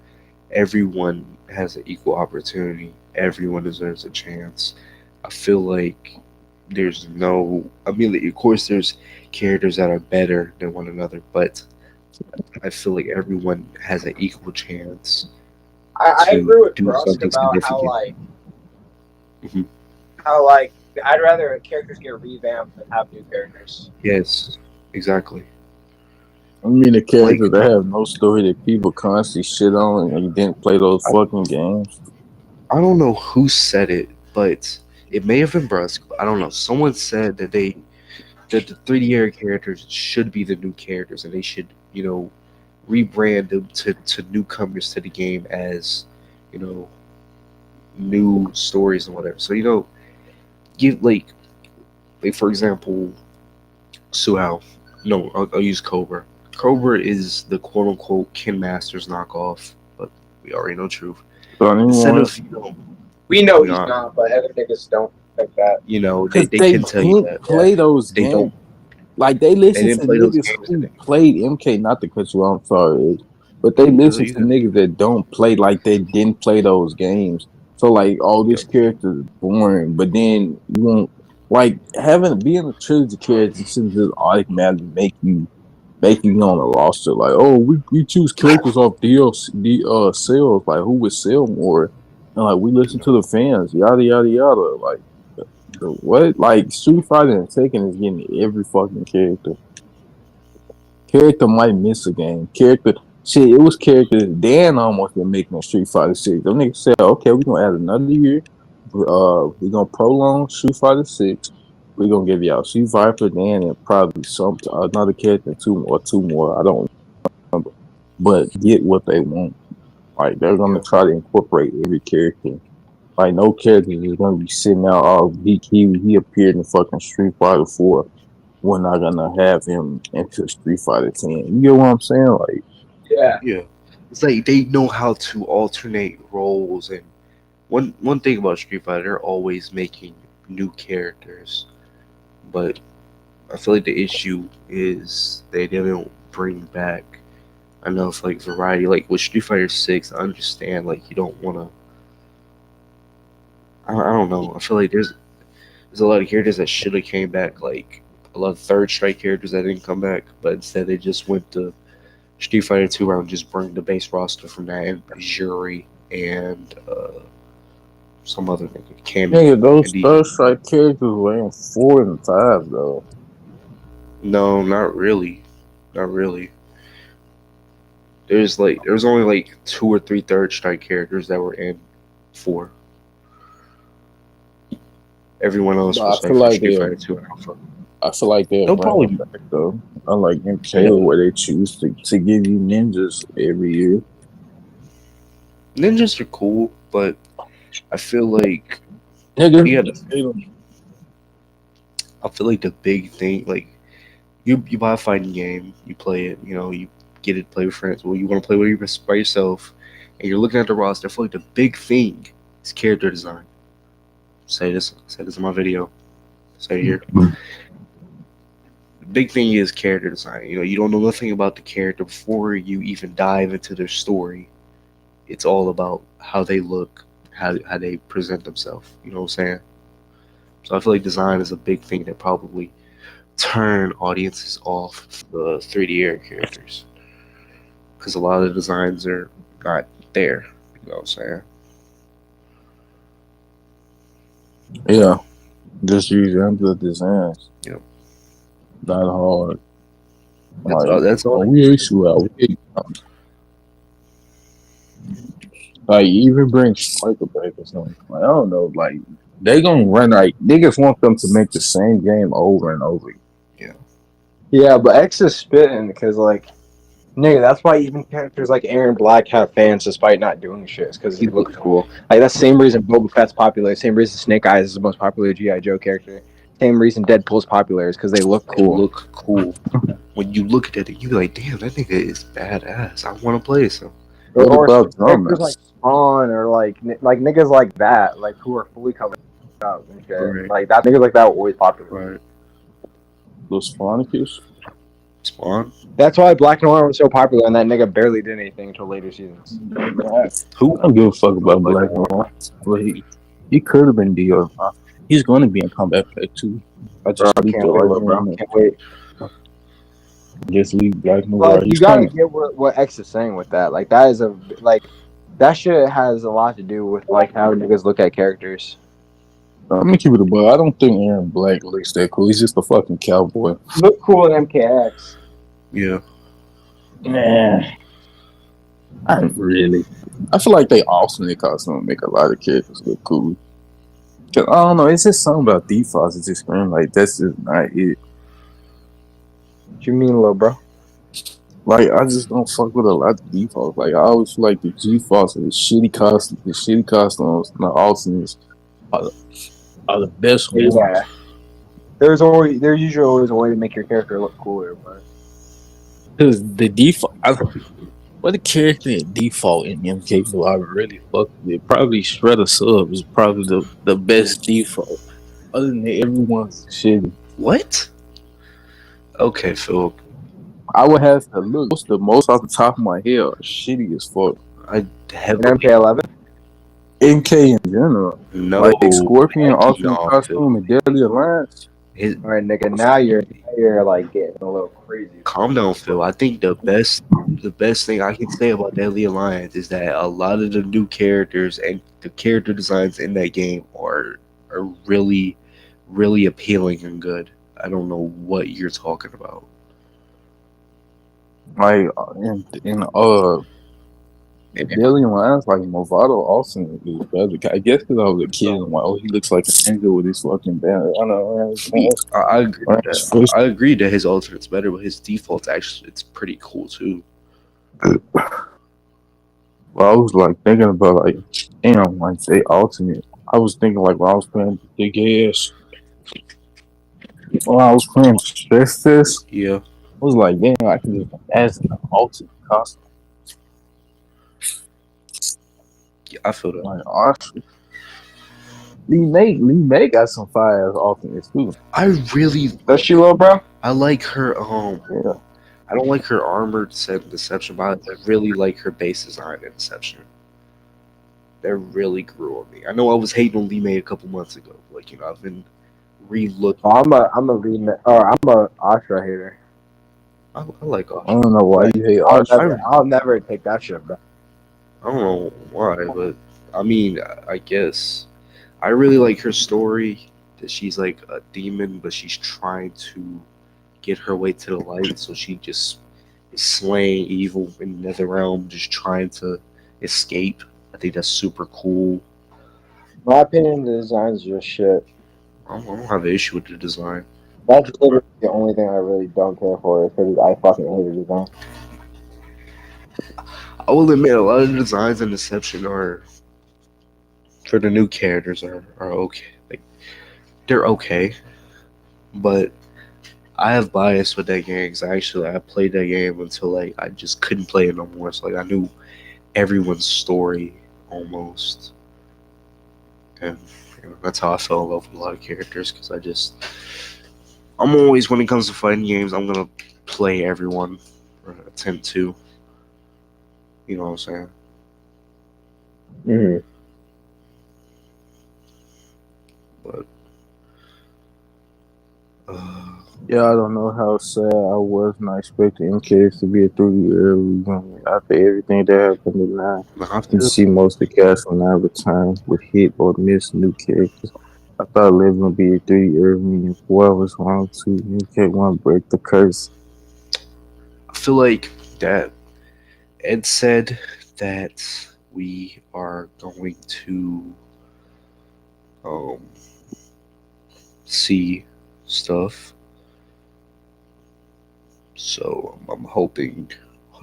everyone has an equal opportunity. Everyone deserves a chance. I feel like there's no. I mean, of course, there's characters that are better than one another, but I feel like everyone has an equal chance I to agree with do Brust something about how significant. like Mhm. how like I'd rather characters get revamped than have new characters. Yes, exactly. I mean, the Like characters that have no story that people constantly shit on and you didn't play those I, fucking games. I don't know who said it, but it may have been Brusque. I don't know. Someone said that the 3D era characters should be the new characters, and they should rebrand them to newcomers to the game as you know new stories and whatever. So give like for example, Suhao. No, I'll use Cobra. Cobra is the quote unquote Kin Masters knockoff, but we already know truth. So I didn't Instead want of We know you he's know not, but other niggas don't think that. they because they can tell you didn't that play those they games. don't Like they they listen didn't to play those niggas games who today. played MK. Not to cut you off, I'm sorry, but they You good? listen You to good? niggas that don't play like they didn't play those games. So like, oh, Yeah. this character is boring, but then you won't like having being a trilogy character shouldn't just automatically make you on the roster. Like, oh, we choose characters off DLC sales. Like, who would sell more? And like, we listen to the fans. Yada yada yada. Like, the what? Like, Street Fighter and Tekken is getting every fucking character. Character might miss a game. Character shit. It was characters. Dan almost been making a Street Fighter 6. Them niggas said, okay, we're gonna add another year. We're gonna prolong Street Fighter 6. We're gonna give y'all Street Viper, Dan, and probably some another character, two more. I don't remember, but get what they want. Like they're gonna Yeah. try to incorporate every character. Like no character is gonna be sitting out. Oh, he appeared in fucking Street Fighter 4. We're not gonna have him into Street Fighter 10. You get what I'm saying? Like, Yeah. Yeah. It's like they know how to alternate roles, and one thing about Street Fighter, they're always making new characters, but I feel like the issue is they didn't bring back enough like variety. Like with Street Fighter 6, I understand like you don't want to. I don't know. I feel like there's a lot of characters that should have came back, like a lot of third strike characters that didn't come back, but instead they just went to Street Fighter 2 round, just bring the base roster from that, and Jury and some other nigga, Cammy, nigga, those MDV. third strike characters were in 4 and 5 though. No, not really, not really. There's only like two or three third strike characters that were in 4. Everyone else But was like from Street Fighter 2 and Alpha. I feel like they'll They'll bring them probably back though. Unlike MK, where they choose to give you ninjas every year. ninjas are cool, but I feel like Nigga, you gotta. I feel like the big thing, like you buy a fighting game, you play it, you get it, play with friends. Well, you want to play with you by yourself, and you're looking at the roster. I feel like the big thing is character design. Say this in my video. Say it here. The big thing is character design. You don't know nothing about the character before you even dive into their story. It's all about how they look, how they present themselves. You know what I'm saying? So I feel like design is a big thing that probably turn audiences off the 3D era characters, because a lot of the designs are not there. You know what I'm saying? yeah, just revamp the designs. Yep. Not hard. That's all. We issue out. Like even bring Striker back or something. Like, I don't know. Like they gonna run like niggas want them to make the same game over and over. Yeah, but X is spitting because, like, nigga, that's why even characters like Aaron Black have fans despite not doing shit, because he looks cool. Like, that's the same reason Boba Fett's popular, same reason Snake Eyes is the most popular G.I. Joe character, same reason Deadpool's popular is because they look They cool. look cool. When you look at it, you be like, damn, that nigga is badass. I want to play some. What Or about characters Thomas? like Spawn or like niggas like that, like who are fully covered up and shit. Right. Like that, niggas like that were always popular. Right. Those Spartacus? Spawn? That's why Black Noir was so popular, and that nigga barely did anything until later seasons. Who? I don't give a fuck about Black Noir. Well, he could have been Dio. He's going to be in Combat Pack 2. I Bro, just leaked can't it wait, right bro. now. Can't wait. Just leaked Black Noir. Like, you He's gotta coming. get what X is saying with that. Like, that is that shit has a lot to do with like how niggas look at characters. I'm gonna keep it a bug. I don't think Aaron Black looks that cool. He's just a fucking cowboy. Look cool in MKX. Yeah. Nah, not really. I feel like they alternate costume make a lot of characters look cool. Cause I don't know, it's just something about defaults that just scream like that's just not it. What you mean, little bro? Like I just don't fuck with a lot of defaults. Like I always feel like the defaults and the shitty costumes, and the alternates are the best ones. Yeah. There's usually always a way to make your character look cooler, but Cause the default, what the character at default in MK do I really fuck with? Probably Shredder Sub is probably the best default. Other than that, everyone's shitty. What? Okay, Phil. I would have to look. What's the most off the top of my head are shitty as fuck. I have in MK11. MK in general. no. Like Scorpion, Ultimate No, Costume, and Deadly Alliance. His, All right, nigga. Now you're like getting a little crazy. calm down, Phil. I think the best thing I can say about Deadly Alliance is that a lot of the new characters and the character designs in that game are really, really appealing and good. I don't know what you're talking about. Like in Deadly Alliance, like Movado Austin is better. I guess because I was a kid and I'm like, oh, he looks like a angel with his fucking band. I know. I agree with that. I agree that his alternate's better, but his default's actually it's pretty cool too. Well, I was like thinking about like, damn, like they alternate. I was thinking like when I was playing Big Ass, when I was playing Stress Test, Yeah. I was like, damn, I can just ask an alternate costume. Yeah, I feel that. Like, honestly, Lee May got some fire as alternates too. I really Does she, little bro? I like her Yeah. I don't like her armored set in Deception, but I really like her base design in Deception. That really grew on me. I know I was hating on Lee May a couple months ago. Like, I've been re-looking. Oh, I'm a Astra hater. I like I Asha. don't know why you hate Asha. I'll never take that shit back. I don't know why, but I mean, I guess I really like her story. That she's like a demon, but she's trying to get her way to the light. So she just is slaying evil in the nether realm, just trying to escape. I think that's super cool. In my opinion, the design's just shit. I don't have an issue with the design. That's literally the only thing I really don't care for because I fucking hate the design. I will admit, a lot of the designs in Deception are for the new characters are okay. Like they're okay, but I have bias with that game because I played that game until like I just couldn't play it no more. So like I knew everyone's story almost, and that's how I fell in love with a lot of characters because I'm always when it comes to fighting games I'm gonna play everyone or attempt to. You know what I'm saying? Mm-hmm. But Yeah, I don't know how sad I was not expecting MKX to be a 3D early. After everything that happened tonight, you see most of the cast will not return with hit or miss new characters. I thought it was going to be a 3D early, and boy, I was wrong too. MK1 break the curse. I feel like that Ed said that we are going to see stuff. So I'm hoping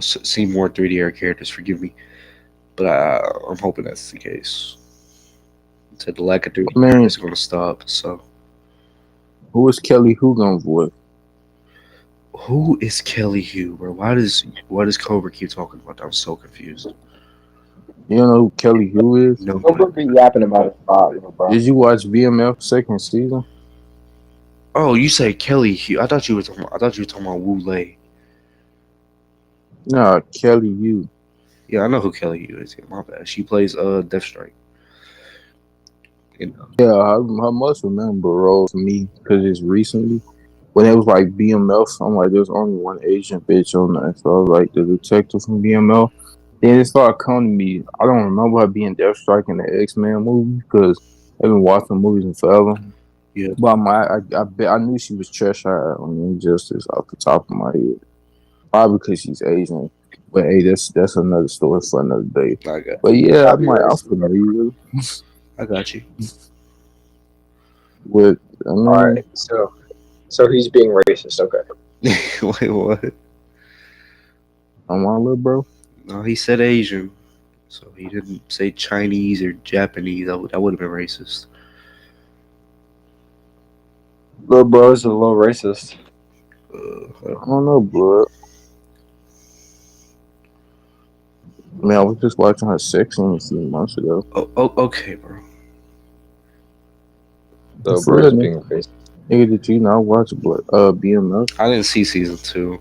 see more 3D era characters. Forgive me, but I'm hoping that's the case. Said the lack of 3D is going to stop. So who is Kelly Hu gonna voice? Who is Kelly Hu, bro? Why does Cobra keep talking about that? I'm so confused. You don't know who Kelly Hu is? No. Cobra be yapping about it, bro. Did you watch VMF second season? Oh, you say Kelly Hu? I thought you were talking about Wu Lei. Nah, Kelly, you. Yeah, I know who Kelly Yu is. Yeah, my bad. She plays Death Strike. And, Yeah, I must remember roles for me because it's recently when it was like BMF. I'm like, there's only one Asian bitch on there, so I was like the detective from BML. Then it started coming to me. I don't remember her being Deathstrike in the X-Men movie because I've been watching movies in forever. yeah, But I knew she was Cheshire on Injustice off the top of my head. Probably because she's Asian. But hey, that's another story for another day. I got, But yeah, That'd be I'm racist. familiar I got you. with. I All mean, right, so he's being racist. Okay. Wait, what? I'm my little bro. No, he said Asian, so he didn't say Chinese or Japanese. That would have been racist. Little bro's a little racist. I don't know, blood. I mean, I was just watching her sex scene a few months ago. Okay, bro. So For bro's real, being racist. nigga, did you not watch BMF? I didn't see season 2.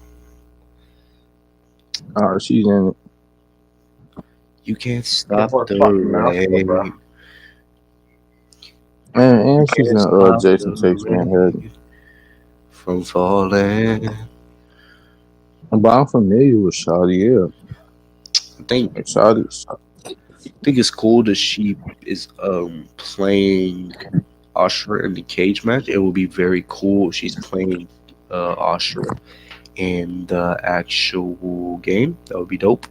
She's in it. You can't Get stop more the fucking mouthful, bro. rain. And she's Can't in stop Jason the Takes Manhattan. rain from falling. But I'm familiar with Shawty, yeah. I think Shawty. it's cool that she is playing Ashura in the cage match. It would be very cool if she's playing Ashura in the actual game. That would be dope.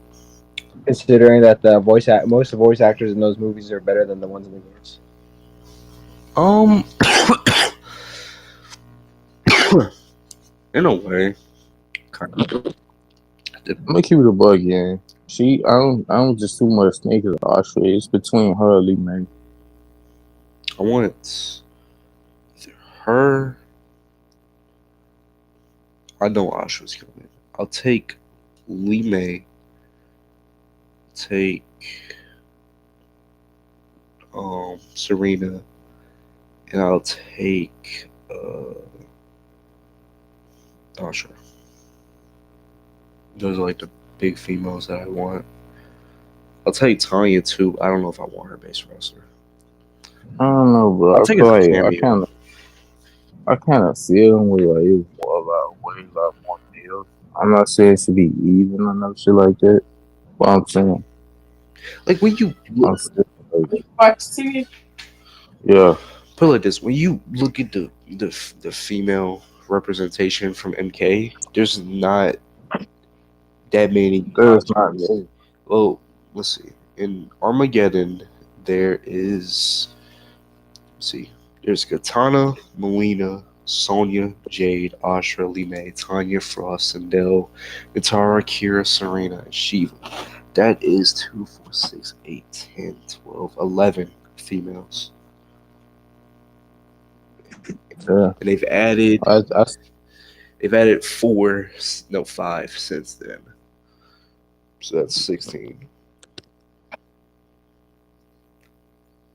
Considering that most of the voice actors in those movies are better than the ones in the games. Um, in a way, kind of. I'm gonna keep it a bug, yeah. I don't just too much think of Ashura. It's between her and Lee May. I want either her. I know Ashura's coming. I'll take Lee May. Take Serena, and I'll take Ashura. Those are like the big females that I want. I'll take Tanya too. I don't know if I want her base wrestler. I don't know, but I'll I take feel it as a like cameo. I kind of feel them with like it's more about way a lot more males. I'm not saying it should be even or no shit like that. But I'm saying, Like when you I'm saying like, yeah, put it like this, when you look at the female representation from MK, there's not that many. there's not me. Well, let's see. In Armageddon, there is. Let's see. There's Katana, Melina, Sonya, Jade, Ashra, Lee Tanya, Frost, Sindel, Natara, Kira, Serena, and Shiva. That is 2, 4, 6, 8, 10, 12, 11 females. Yeah, And they've added I 5 since then. So that's 16. I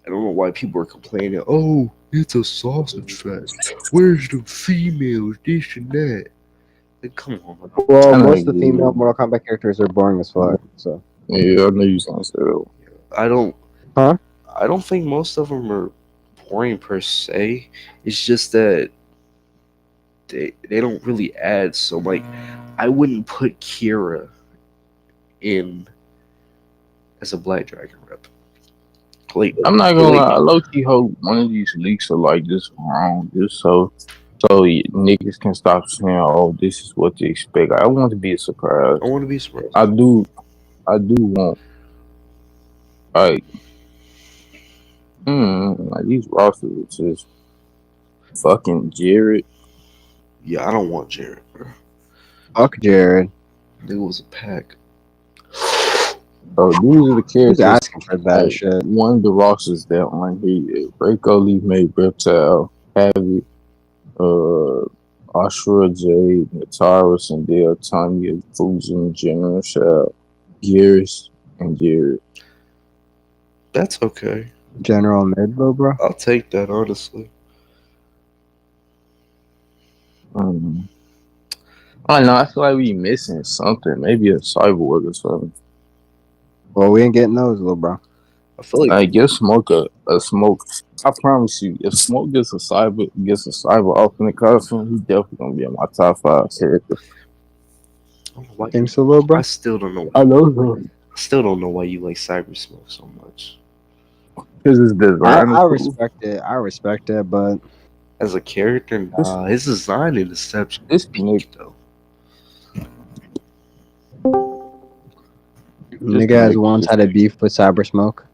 don't know why people are complaining. Oh, it's a sausage fest. Where's the females? This and that. Like, come on. Well, I know most of the you. female Mortal Kombat characters are boring as fuck. So Yeah, I know you gonna say that. I don't. Huh? I don't think most of them are boring per se. It's just that they don't really add. So like, I wouldn't put Kira in as a Black Dragon rep. Like, I'm not gonna lie. I low key hope one of these leaks are like this wrong, just so niggas can stop saying, "Oh, this is what to expect." I want to be a surprise. I want to be surprised. I do want like, like these rosters are just fucking Jared. Yeah, I don't want Jared, bro. fuck Jared. It was a pack. So these are the Who's characters. asking for that Like, shit? one of the rosters that on here: Breako, Lee May, Reptile, Havoc, Ashura Jade, Natara, Sindel, Tanya, Fusion, General Shao, Gears, and Jared. That's okay. General Midlow, bro. I'll take that, honestly. I I don't know. I feel like we missing something. Maybe a cyborg or something. Well, we ain't getting those, little bro. I feel like Like give Smoke a Smoke. I promise you, if Smoke gets a cyber off in the costume, he's definitely gonna be in my top 5 character. I don't know why Think so, little bro? I still don't know. I know him I still don't know why you like Cyber Smoke so much. because his design is I cool. respect it. I respect it, but As a character, nah, his design in Deception This is nigga, peak though. nigga has once had a beef with Cyber Smoke.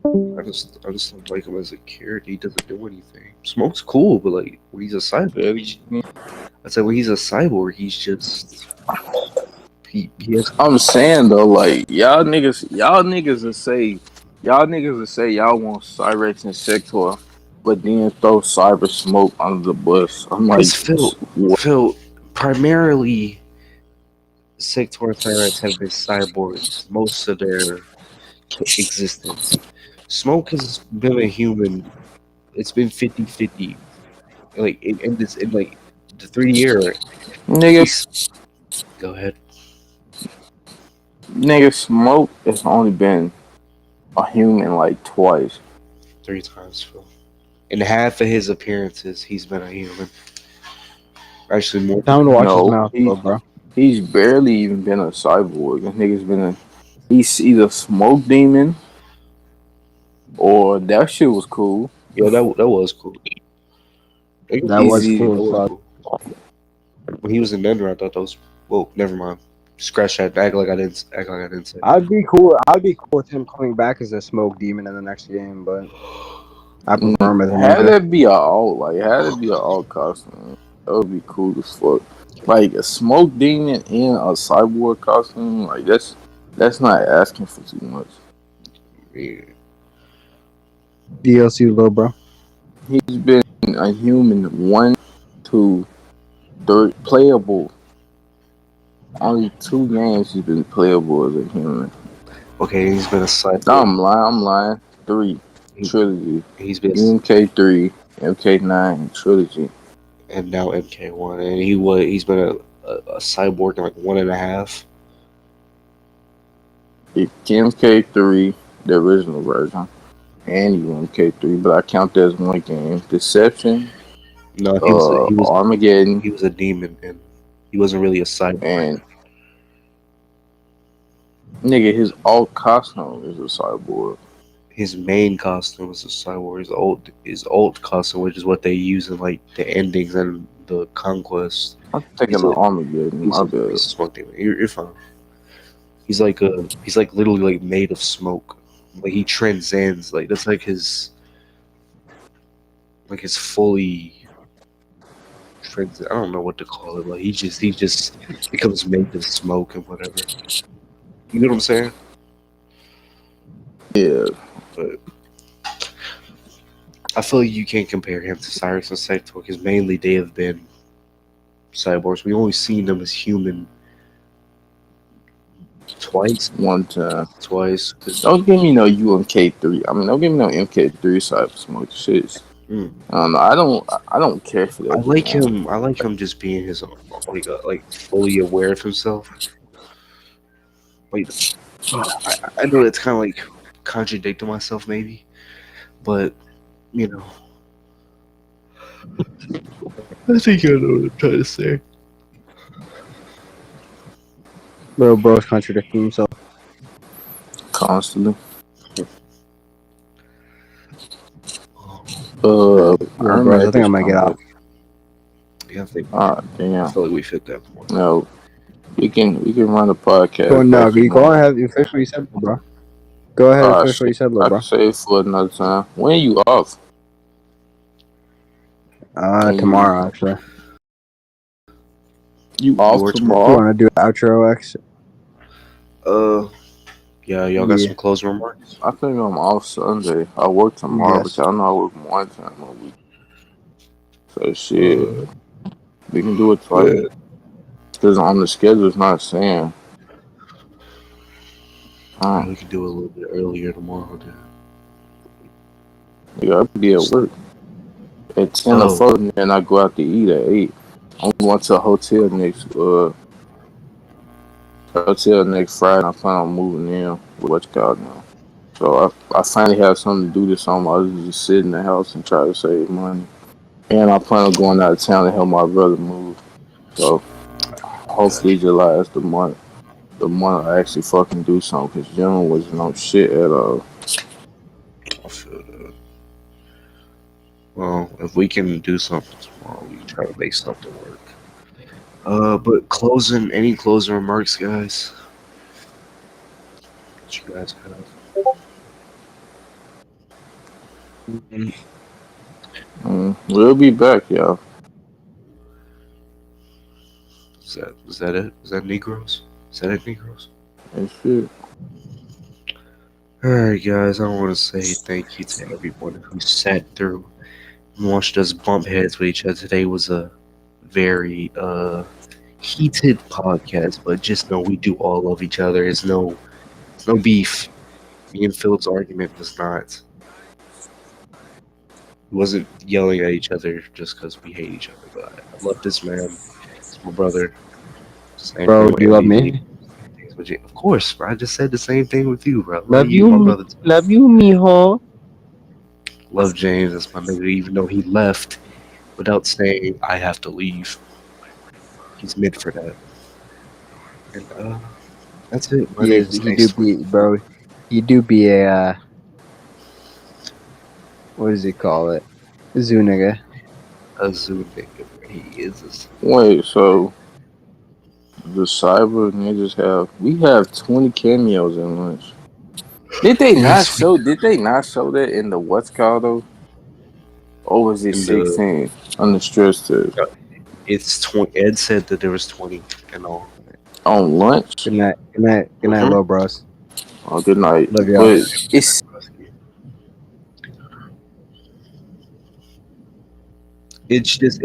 I just don't like him as a character. He doesn't do anything. Smoke's cool, but like when he's a cyborg, I'd say when he's a cyborg, he's just he has I'm saying though, like y'all niggas will say y'all want Cyrex and Sector, but then throw Cyber Smoke under the bus. I'm like, because what? Phil primarily Sector and Cyrex have been cyborgs most of their existence. Smoke has been a human. It's been 50-50. Like in this in like the 3 year. Nigga, Go ahead. Smoke has only been a human like twice. 3 times, Phil. In half of his appearances, he's been a human. Actually, more. Tell him to watch his No, mouth, little bro. he's barely even been a cyborg. This nigga's been he's either Smoke Demon or that shit was cool. Yeah, that was cool. That was Easy. cool as fuck. When he was in Denver, I thought that was. Whoa, never mind. Scratch that. Act like I didn't say. I'd be cool. I'd be cool with him coming back as a Smoke Demon in the next game, but I prefer him as a Had ninja. that be a alt costume. That would be cool as fuck. Like a Smoke Demon in a cyborg costume, like that's not asking for too much. Yeah. DLC, little bro. He's been a human 1, 2, 3 playable. Only 2 games he's been playable as a human. Okay, he's been a cyborg. I'm lying. 3 trilogy. He's been MK3, MK9 trilogy. and now MK1, and he's been a cyborg in like 1.5. MK3, the original version, and even MK3, but I count that as one game. Deception, No, he was Armageddon. He was a demon, and he wasn't really a cyborg. And nigga, his alt costume is a cyborg. His main costume is a cyborg. His alt costume, which is what they use in like the endings and the conquest. I'm thinking of Armageddon. My bad. He's a smoke demon. You're fine. He's like literally like made of smoke. Like he transcends. Like that's like his fully. I don't know what to call it. Like he just becomes made of smoke and whatever. You know what I'm saying? Yeah. But I feel like you can't compare him to Cyrus and Sector because mainly they have been cyborgs. We only seen them as human twice. One time. Twice. Don't give me no UMK3. I mean, don't give me no MK3 Cyber Smoke shit. I don't know. I don't care for that. I like him. I like him just being his own, like fully aware of himself. Like, I know it's kind of like contradicting myself, maybe, but you know, I think I know what I'm trying to say. Little bro's contradicting himself. Constantly. Bros, I think I might get out. Yeah, I think. Damn. I feel like we fit that more. No, we can run a podcast. Oh no, you go ahead. You finish what you said, bro. Go ahead and finish what you said, I bro. can say it for another time. When are you off? Tomorrow actually. You off You tomorrow? want to do an outro, X? Yeah, y'all got some closing remarks? I think I'm off Sunday. I work tomorrow, but y'all know I work one time a week. So shit, we can do it twice. Because on the schedule, it's not saying. We can do it a little bit earlier tomorrow, dude. Yeah, I'll be at work at 10 or 4, and then I go out to eat at 8. I'm going to a hotel next Friday. I plan on moving in with what's called now. So I finally have something to do this summer. I was just sit in the house and try to save money. And I plan on going out of town to help my brother move. So hopefully July is the month. The month I actually fucking do something, because June was no shit at all. I feel that. Well, if we can do something tomorrow, we can try to make something work. But any closing remarks, guys? What you guys have? We'll be back, y'all. Is that it? Is that Negroes? Is that it, Negroes? And shit. Alright, guys, I want to say thank you to everyone who sat through and watched us bump heads with each other. Today was a very heated podcast, but just know we do all love each other. It's no beef. Me and Philip's argument was not. We wasn't yelling at each other just because we hate each other. But I love this man. He's my brother. Same Bro, thing with do you love MDV. me? Of course, bro. I just said the same thing with you, bro. Love You, my you, brother. love you, mijo. Love James. That's my nigga. Even though he left without saying I have to leave, he's mid for that. And that's it. My name is He do be, bro. He do be a what does he call it? Zoo nigga. a zoo nigga. He is a zoo. Wait, so the cyber niggas we have 20 cameos in lunch. Did they not show that in the what's called though? Or was it In the 16 on the stress test? It's 20. Ed said that there was 20 and all. On lunch? Good night, little bros. Oh, good night. Love y'all. But it's It's just